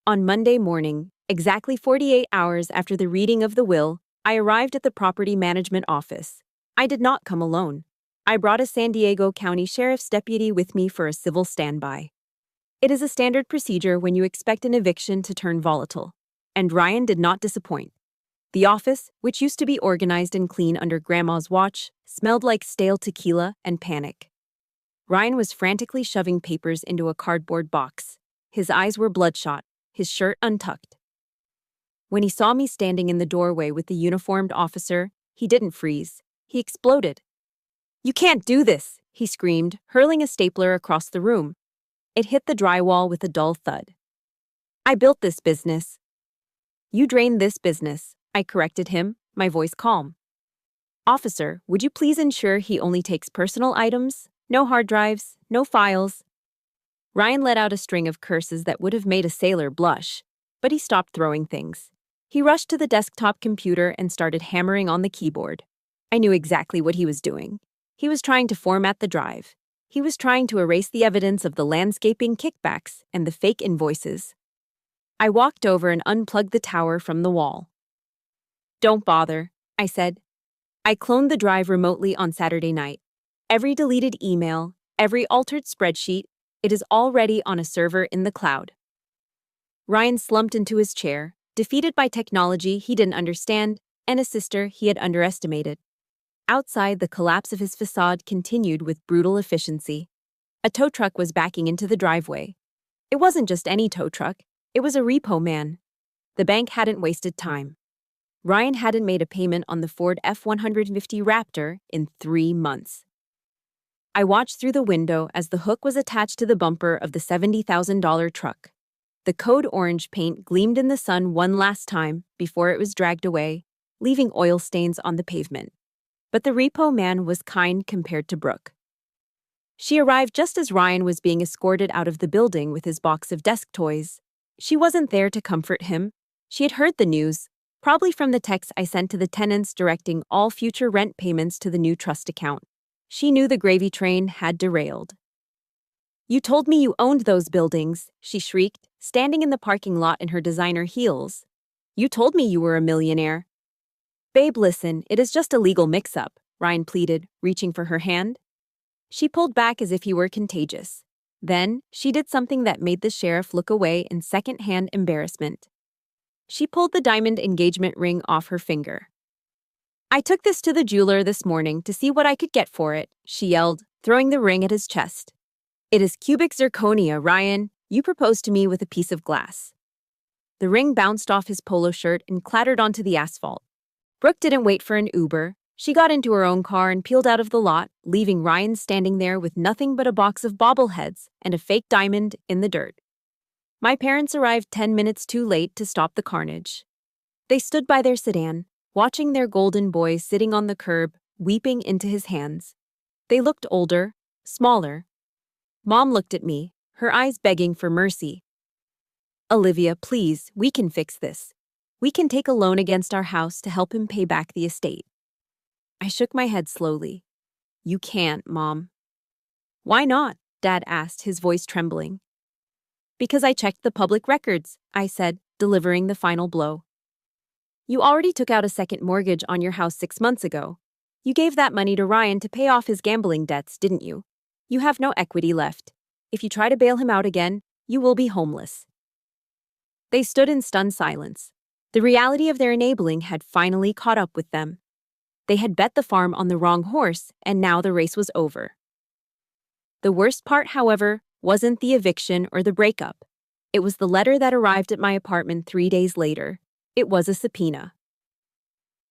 On Monday morning, exactly 48 hours after the reading of the will, I arrived at the property management office. I did not come alone. I brought a San Diego County Sheriff's deputy with me for a civil standby. It is a standard procedure when you expect an eviction to turn volatile. And Ryan did not disappoint. The office, which used to be organized and clean under Grandma's watch, smelled like stale tequila and panic. Ryan was frantically shoving papers into a cardboard box. His eyes were bloodshot, his shirt untucked. When he saw me standing in the doorway with the uniformed officer, he didn't freeze. He exploded. You can't do this, he screamed, hurling a stapler across the room. It hit the drywall with a dull thud. I built this business. You drained this business, I corrected him, my voice calm. Officer, would you please ensure he only takes personal items? No hard drives, no files. Ryan let out a string of curses that would have made a sailor blush, but he stopped throwing things. He rushed to the desktop computer and started hammering on the keyboard. I knew exactly what he was doing. He was trying to format the drive. He was trying to erase the evidence of the landscaping kickbacks and the fake invoices. I walked over and unplugged the tower from the wall. Don't bother, I said. I cloned the drive remotely on Saturday night. Every deleted email, every altered spreadsheet, it is already on a server in the cloud. Ryan slumped into his chair, defeated by technology he didn't understand and a sister he had underestimated. Outside, the collapse of his facade continued with brutal efficiency. A tow truck was backing into the driveway. It wasn't just any tow truck. It was a repo man. The bank hadn't wasted time. Ryan hadn't made a payment on the Ford F-150 Raptor in 3 months. I watched through the window as the hook was attached to the bumper of the $70,000 truck. The code orange paint gleamed in the sun one last time before it was dragged away, leaving oil stains on the pavement. But the repo man was kind compared to Brooke. She arrived just as Ryan was being escorted out of the building with his box of desk toys. She wasn't there to comfort him. She had heard the news, probably from the text I sent to the tenants directing all future rent payments to the new trust account. She knew the gravy train had derailed. "You told me you owned those buildings," she shrieked, standing in the parking lot in her designer heels. "You told me you were a millionaire." "Babe, listen, it is just a legal mix-up," Ryan pleaded, reaching for her hand. She pulled back as if he were contagious. Then, she did something that made the sheriff look away in second-hand embarrassment. She pulled the diamond engagement ring off her finger. "I took this to the jeweler this morning to see what I could get for it," she yelled, throwing the ring at his chest. "It is cubic zirconia, Ryan. You proposed to me with a piece of glass." The ring bounced off his polo shirt and clattered onto the asphalt. Brooke didn't wait for an Uber. She got into her own car and peeled out of the lot, leaving Ryan standing there with nothing but a box of bobbleheads and a fake diamond in the dirt. My parents arrived 10 minutes too late to stop the carnage. They stood by their sedan, watching their golden boy sitting on the curb, weeping into his hands. They looked older, smaller. Mom looked at me, her eyes begging for mercy. "Olivia, please, we can fix this. We can take a loan against our house to help him pay back the estate." I shook my head slowly. "You can't, Mom." "Why not?" Dad asked, his voice trembling. "Because I checked the public records," I said, delivering the final blow. "You already took out a second mortgage on your house 6 months ago. You gave that money to Ryan to pay off his gambling debts, didn't you? You have no equity left. If you try to bail him out again, you will be homeless." They stood in stunned silence. The reality of their enabling had finally caught up with them. They had bet the farm on the wrong horse, and now the race was over. The worst part, however, wasn't the eviction or the breakup. It was the letter that arrived at my apartment 3 days later. It was a subpoena.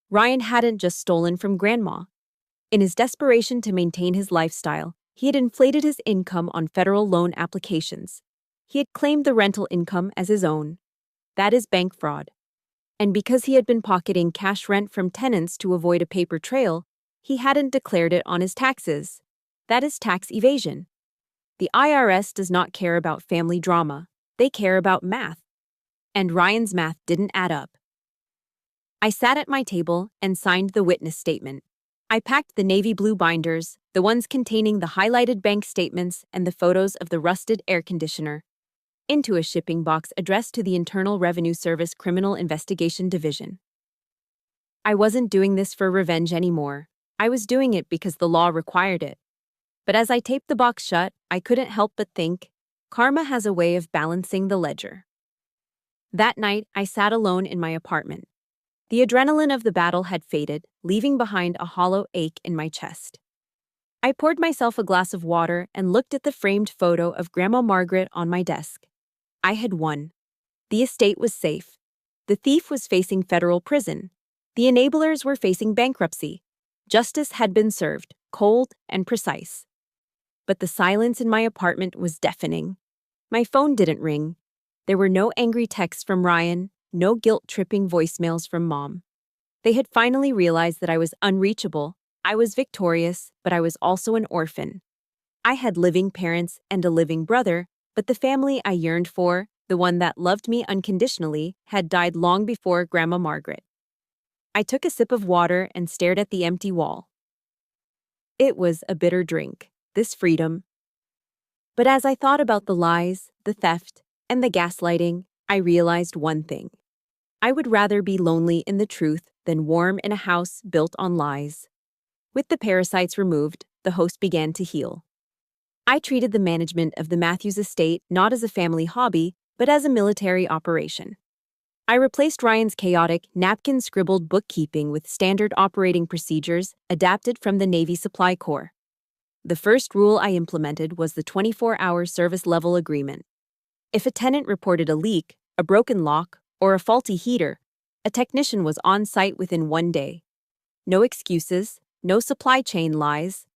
Ryan hadn't just stolen from Grandma. In his desperation to maintain his lifestyle, he had inflated his income on federal loan applications. He had claimed the rental income as his own. That is bank fraud. And because he had been pocketing cash rent from tenants to avoid a paper trail, he hadn't declared it on his taxes. That is tax evasion. The IRS does not care about family drama. They care about math. And Ryan's math didn't add up. I sat at my table and signed the witness statement. I packed the navy blue binders, the ones containing the highlighted bank statements and the photos of the rusted air conditioner, into a shipping box addressed to the Internal Revenue Service Criminal Investigation Division. I wasn't doing this for revenge anymore. I was doing it because the law required it. But as I taped the box shut, I couldn't help but think, karma has a way of balancing the ledger. That night, I sat alone in my apartment. The adrenaline of the battle had faded, leaving behind a hollow ache in my chest. I poured myself a glass of water and looked at the framed photo of Grandma Margaret on my desk. I had won. The estate was safe. The thief was facing federal prison. The enablers were facing bankruptcy. Justice had been served, cold and precise. But the silence in my apartment was deafening. My phone didn't ring. There were no angry texts from Ryan, no guilt-tripping voicemails from Mom. They had finally realized that I was unreachable. I was victorious, but I was also an orphan. I had living parents and a living brother, but the family I yearned for, the one that loved me unconditionally, had died long before Grandma Margaret. I took a sip of water and stared at the empty wall. It was a bitter drink, this freedom. But as I thought about the lies, the theft, and the gaslighting, I realized one thing. I would rather be lonely in the truth than warm in a house built on lies. With the parasites removed, the host began to heal. I treated the management of the Matthews estate not as a family hobby, but as a military operation. I replaced Ryan's chaotic, napkin-scribbled bookkeeping with standard operating procedures adapted from the Navy Supply Corps. The first rule I implemented was the 24-hour service level agreement. If a tenant reported a leak, a broken lock, or a faulty heater, a technician was on site within 1 day. No excuses, no supply chain lies.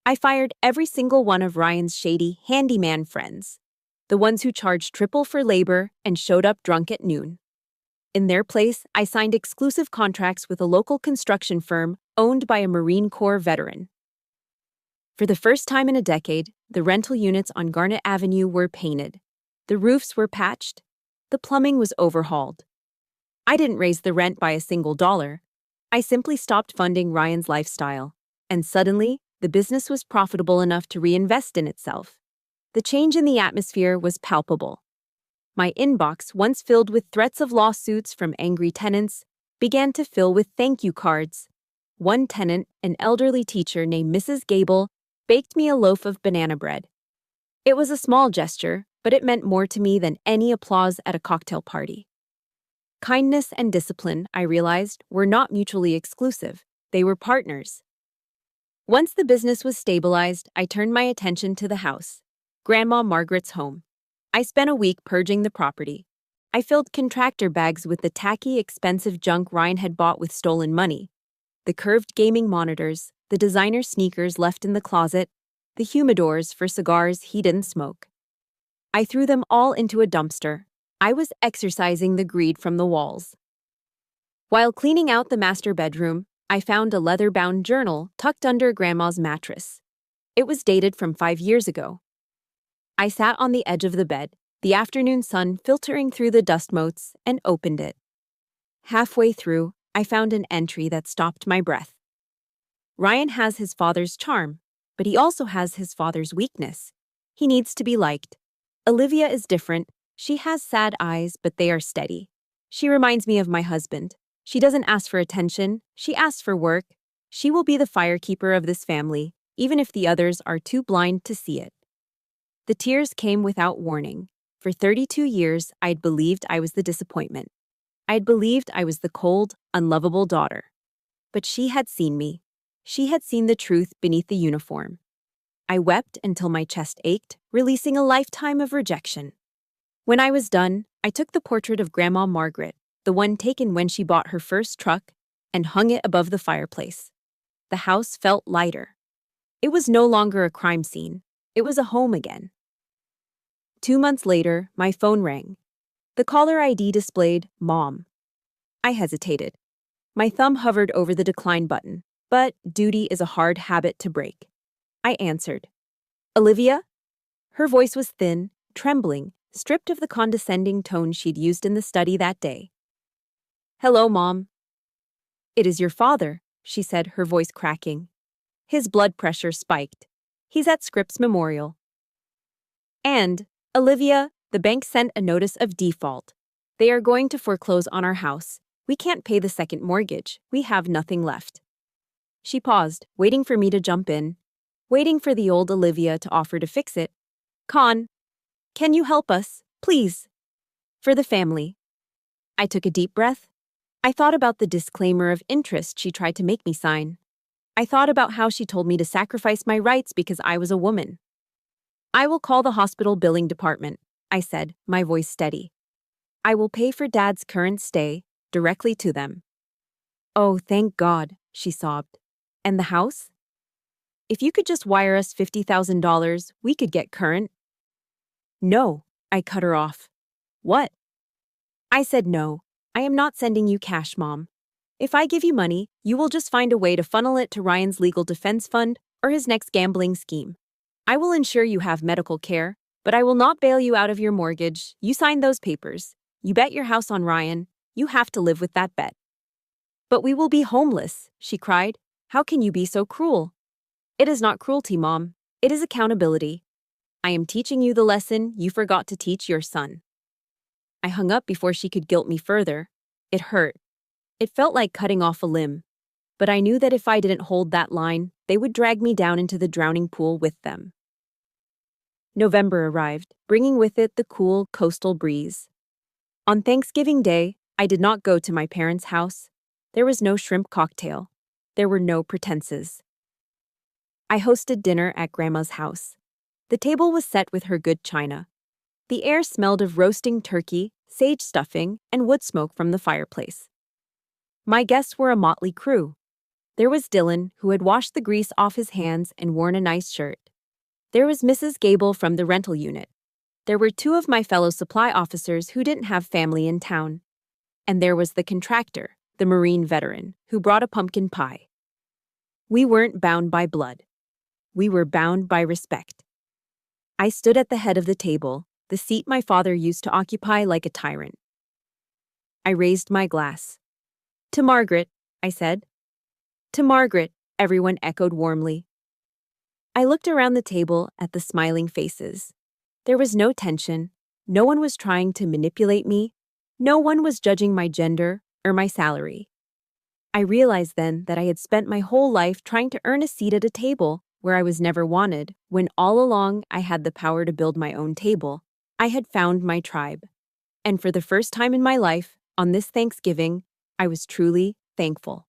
I fired every single one of Ryan's shady handyman friends, the ones who charged triple for labor and showed up drunk at noon. In their place, I signed exclusive contracts with a local construction firm owned by a Marine Corps veteran. For the first time in a decade, the rental units on Garnet Avenue were painted. The roofs were patched. The plumbing was overhauled. I didn't raise the rent by a single dollar. I simply stopped funding Ryan's lifestyle. And suddenly, the business was profitable enough to reinvest in itself. The change in the atmosphere was palpable. My inbox, once filled with threats of lawsuits from angry tenants, began to fill with thank you cards. One tenant, an elderly teacher named Mrs. Gable, baked me a loaf of banana bread. It was a small gesture, but it meant more to me than any applause at a cocktail party. Kindness and discipline, I realized, were not mutually exclusive. They were partners. Once the business was stabilized, I turned my attention to the house, Grandma Margaret's home. I spent a week purging the property. I filled contractor bags with the tacky, expensive junk Ryan had bought with stolen money. The curved gaming monitors, the designer sneakers left in the closet, the humidors for cigars he didn't smoke. I threw them all into a dumpster. I was exorcising the greed from the walls. While cleaning out the master bedroom, I found a leather-bound journal tucked under Grandma's mattress. It was dated from 5 years ago. I sat on the edge of the bed, the afternoon sun filtering through the dust motes, and opened it. Halfway through, I found an entry that stopped my breath. Ryan has his father's charm, but he also has his father's weakness. He needs to be liked. Olivia is different. She has sad eyes, but they are steady. She reminds me of my husband. She doesn't ask for attention. She asks for work. She will be the firekeeper of this family, even if the others are too blind to see it. The tears came without warning. For 32 years, I'd believed I was the disappointment. I'd believed I was the cold, unlovable daughter. But she had seen me. She had seen the truth beneath the uniform. I wept until my chest ached, releasing a lifetime of rejection. When I was done, I took the portrait of Grandma Margaret, the one taken when she bought her first truck, and hung it above the fireplace. The house felt lighter. It was no longer a crime scene. It was a home again. 2 months later, my phone rang. The caller ID displayed Mom. I hesitated. My thumb hovered over the decline button, but duty is a hard habit to break. I answered. Olivia? Her voice was thin, trembling, stripped of the condescending tone she'd used in the study that day. Hello, Mom. It is your father, she said, her voice cracking. His blood pressure spiked. He's at Scripps Memorial. And, Olivia, the bank sent a notice of default. They are going to foreclose on our house. We can't pay the second mortgage. We have nothing left. She paused, waiting for me to jump in, waiting for the old Olivia to offer to fix it. Con, can you help us, please? For the family. I took a deep breath. I thought about the disclaimer of interest she tried to make me sign. I thought about how she told me to sacrifice my rights because I was a woman. I will call the hospital billing department, I said, my voice steady. I will pay for Dad's current stay directly to them. Oh, thank God, she sobbed. And the house? If you could just wire us $50,000, we could get current. No, I cut her off. What? I said no. I am not sending you cash, Mom. If I give you money, you will just find a way to funnel it to Ryan's legal defense fund or his next gambling scheme. I will ensure you have medical care, but I will not bail you out of your mortgage. You signed those papers. You bet your house on Ryan. You have to live with that bet. But we will be homeless, she cried. How can you be so cruel? It is not cruelty, Mom. It is accountability. I am teaching you the lesson you forgot to teach your son. I hung up before she could guilt me further. It hurt. It felt like cutting off a limb. But I knew that if I didn't hold that line, they would drag me down into the drowning pool with them. November arrived, bringing with it the cool coastal breeze. On Thanksgiving Day, I did not go to my parents' house. There was no shrimp cocktail. There were no pretenses. I hosted dinner at Grandma's house. The table was set with her good china. The air smelled of roasting turkey, sage stuffing, and wood smoke from the fireplace. My guests were a motley crew. There was Dylan, who had washed the grease off his hands and worn a nice shirt. There was Mrs. Gable from the rental unit. There were 2 of my fellow supply officers who didn't have family in town. And there was the contractor, the Marine veteran, who brought a pumpkin pie. We weren't bound by blood. We were bound by respect. I stood at the head of the table, the seat my father used to occupy like a tyrant. I raised my glass. To Margaret, I said. To Margaret, everyone echoed warmly. I looked around the table at the smiling faces. There was no tension. No one was trying to manipulate me. No one was judging my gender or my salary. I realized then that I had spent my whole life trying to earn a seat at a table where I was never wanted, when all along I had the power to build my own table. I had found my tribe. And for the first time in my life, on this Thanksgiving, I was truly thankful.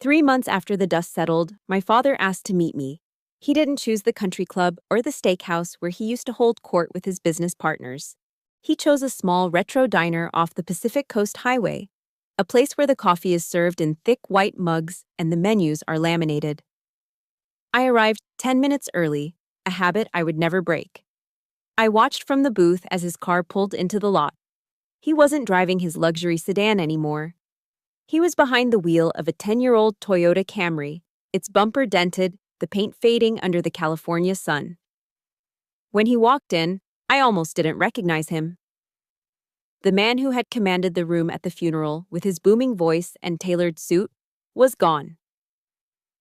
3 months after the dust settled, my father asked to meet me. He didn't choose the country club or the steakhouse where he used to hold court with his business partners. He chose a small retro diner off the Pacific Coast Highway, a place where the coffee is served in thick white mugs and the menus are laminated. I arrived 10 minutes early, a habit I would never break. I watched from the booth as his car pulled into the lot. He wasn't driving his luxury sedan anymore. He was behind the wheel of a 10-year-old Toyota Camry, its bumper dented, the paint fading under the California sun. When he walked in, I almost didn't recognize him. The man who had commanded the room at the funeral with his booming voice and tailored suit was gone.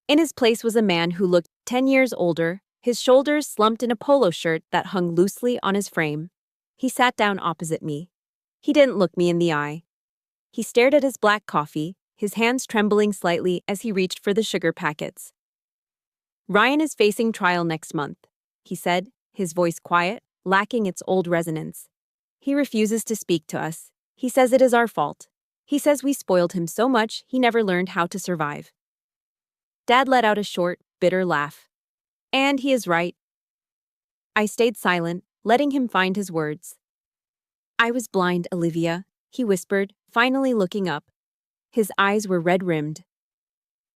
In his place was a man who looked 10 years older, his shoulders slumped in a polo shirt that hung loosely on his frame. He sat down opposite me. He didn't look me in the eye. He stared at his black coffee, his hands trembling slightly as he reached for the sugar packets. Ryan is facing trial next month, he said, his voice quiet, lacking its old resonance. He refuses to speak to us. He says it is our fault. He says we spoiled him so much he never learned how to survive. Dad let out a short, bitter laugh. And he is right. I stayed silent, letting him find his words. I was blind, Olivia, he whispered, finally looking up. His eyes were red-rimmed.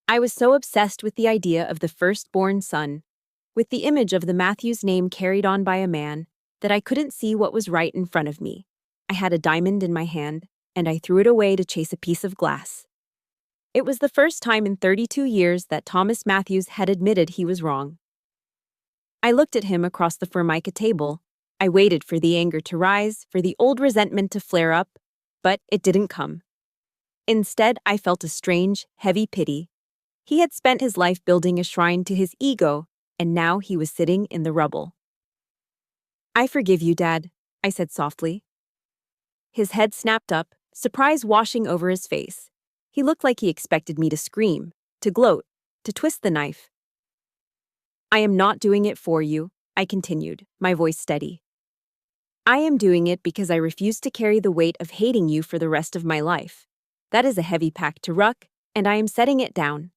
I was so obsessed with the idea of the firstborn son, with the image of the Matthews name carried on by a man, that I couldn't see what was right in front of me. I had a diamond in my hand, and I threw it away to chase a piece of glass. It was the first time in 32 years that Thomas Matthews had admitted he was wrong. I looked at him across the Formica table. I waited for the anger to rise, for the old resentment to flare up, but it didn't come. Instead, I felt a strange, heavy pity. He had spent his life building a shrine to his ego, and now he was sitting in the rubble. I forgive you, Dad, I said softly. His head snapped up, surprise washing over his face. He looked like he expected me to scream, to gloat, to twist the knife. I am not doing it for you, I continued, my voice steady. I am doing it because I refuse to carry the weight of hating you for the rest of my life. That is a heavy pack to ruck, and I am setting it down.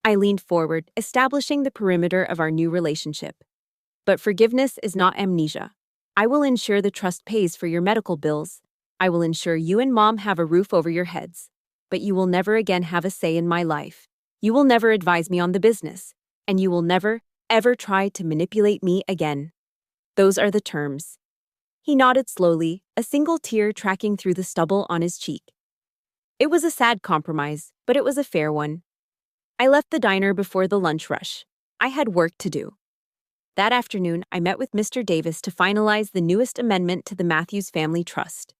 I leaned forward, establishing the perimeter of our new relationship. But forgiveness is not amnesia. I will ensure the trust pays for your medical bills. I will ensure you and Mom have a roof over your heads. But you will never again have a say in my life. You will never advise me on the business. And you will never, ever try to manipulate me again. Those are the terms. He nodded slowly, a single tear tracking through the stubble on his cheek. It was a sad compromise, but it was a fair one. I left the diner before the lunch rush. I had work to do. That afternoon, I met with Mr. Davis to finalize the newest amendment to the Matthews Family Trust.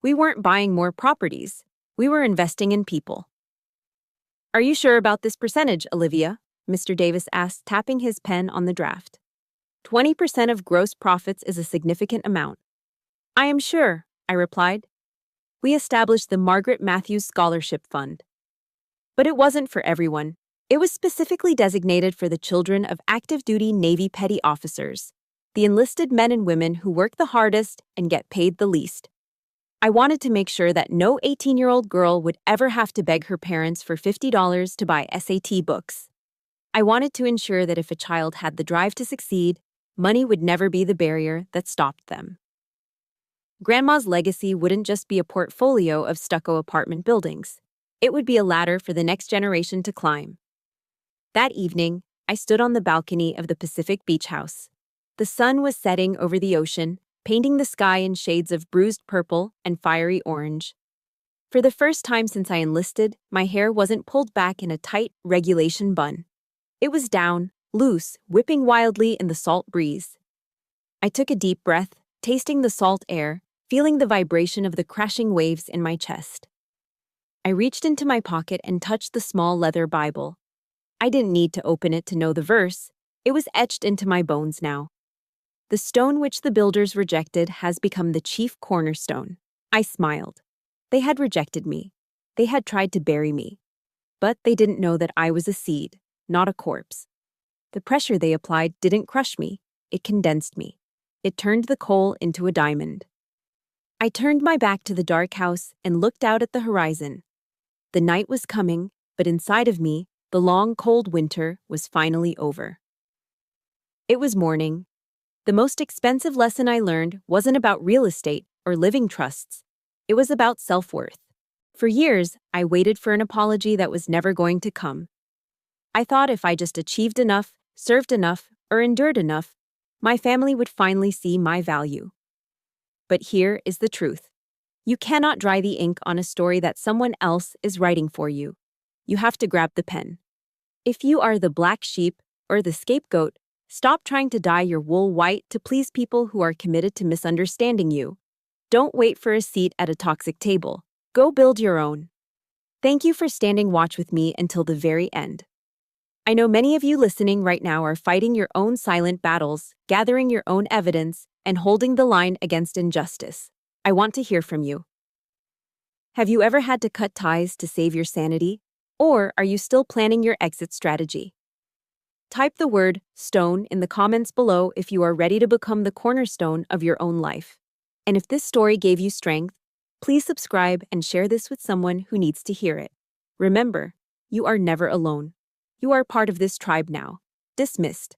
We weren't buying more properties. We were investing in people. Are you sure about this percentage, Olivia? Mr. Davis asked, tapping his pen on the draft. 20% of gross profits is a significant amount. I am sure, I replied. We established the Margaret Matthews Scholarship Fund. But it wasn't for everyone. It was specifically designated for the children of active-duty Navy petty officers, the enlisted men and women who work the hardest and get paid the least. I wanted to make sure that no 18-year-old girl would ever have to beg her parents for $50 to buy SAT books. I wanted to ensure that if a child had the drive to succeed, money would never be the barrier that stopped them. Grandma's legacy wouldn't just be a portfolio of stucco apartment buildings. It would be a ladder for the next generation to climb. That evening, I stood on the balcony of the Pacific Beach House. The sun was setting over the ocean, painting the sky in shades of bruised purple and fiery orange. For the first time since I enlisted, my hair wasn't pulled back in a tight regulation bun. It was down, loose, whipping wildly in the salt breeze. I took a deep breath, tasting the salt air, feeling the vibration of the crashing waves in my chest. I reached into my pocket and touched the small leather Bible. I didn't need to open it to know the verse. It was etched into my bones now. The stone which the builders rejected has become the chief cornerstone. I smiled. They had rejected me. They had tried to bury me. But they didn't know that I was a seed, not a corpse. The pressure they applied didn't crush me. It condensed me. It turned the coal into a diamond. I turned my back to the dark house and looked out at the horizon. The night was coming, but inside of me, the long, cold winter was finally over. It was morning. The most expensive lesson I learned wasn't about real estate or living trusts. It was about self-worth. For years, I waited for an apology that was never going to come. I thought if I just achieved enough, served enough, or endured enough, my family would finally see my value. But here is the truth. You cannot dry the ink on a story that someone else is writing for you. You have to grab the pen. If you are the black sheep or the scapegoat, stop trying to dye your wool white to please people who are committed to misunderstanding you. Don't wait for a seat at a toxic table. Go build your own. Thank you for standing watch with me until the very end. I know many of you listening right now are fighting your own silent battles, gathering your own evidence, and holding the line against injustice. I want to hear from you. Have you ever had to cut ties to save your sanity? Or are you still planning your exit strategy? Type the word stone in the comments below if you are ready to become the cornerstone of your own life. And if this story gave you strength, please subscribe and share this with someone who needs to hear it. Remember, you are never alone. You are part of this tribe now. Dismissed.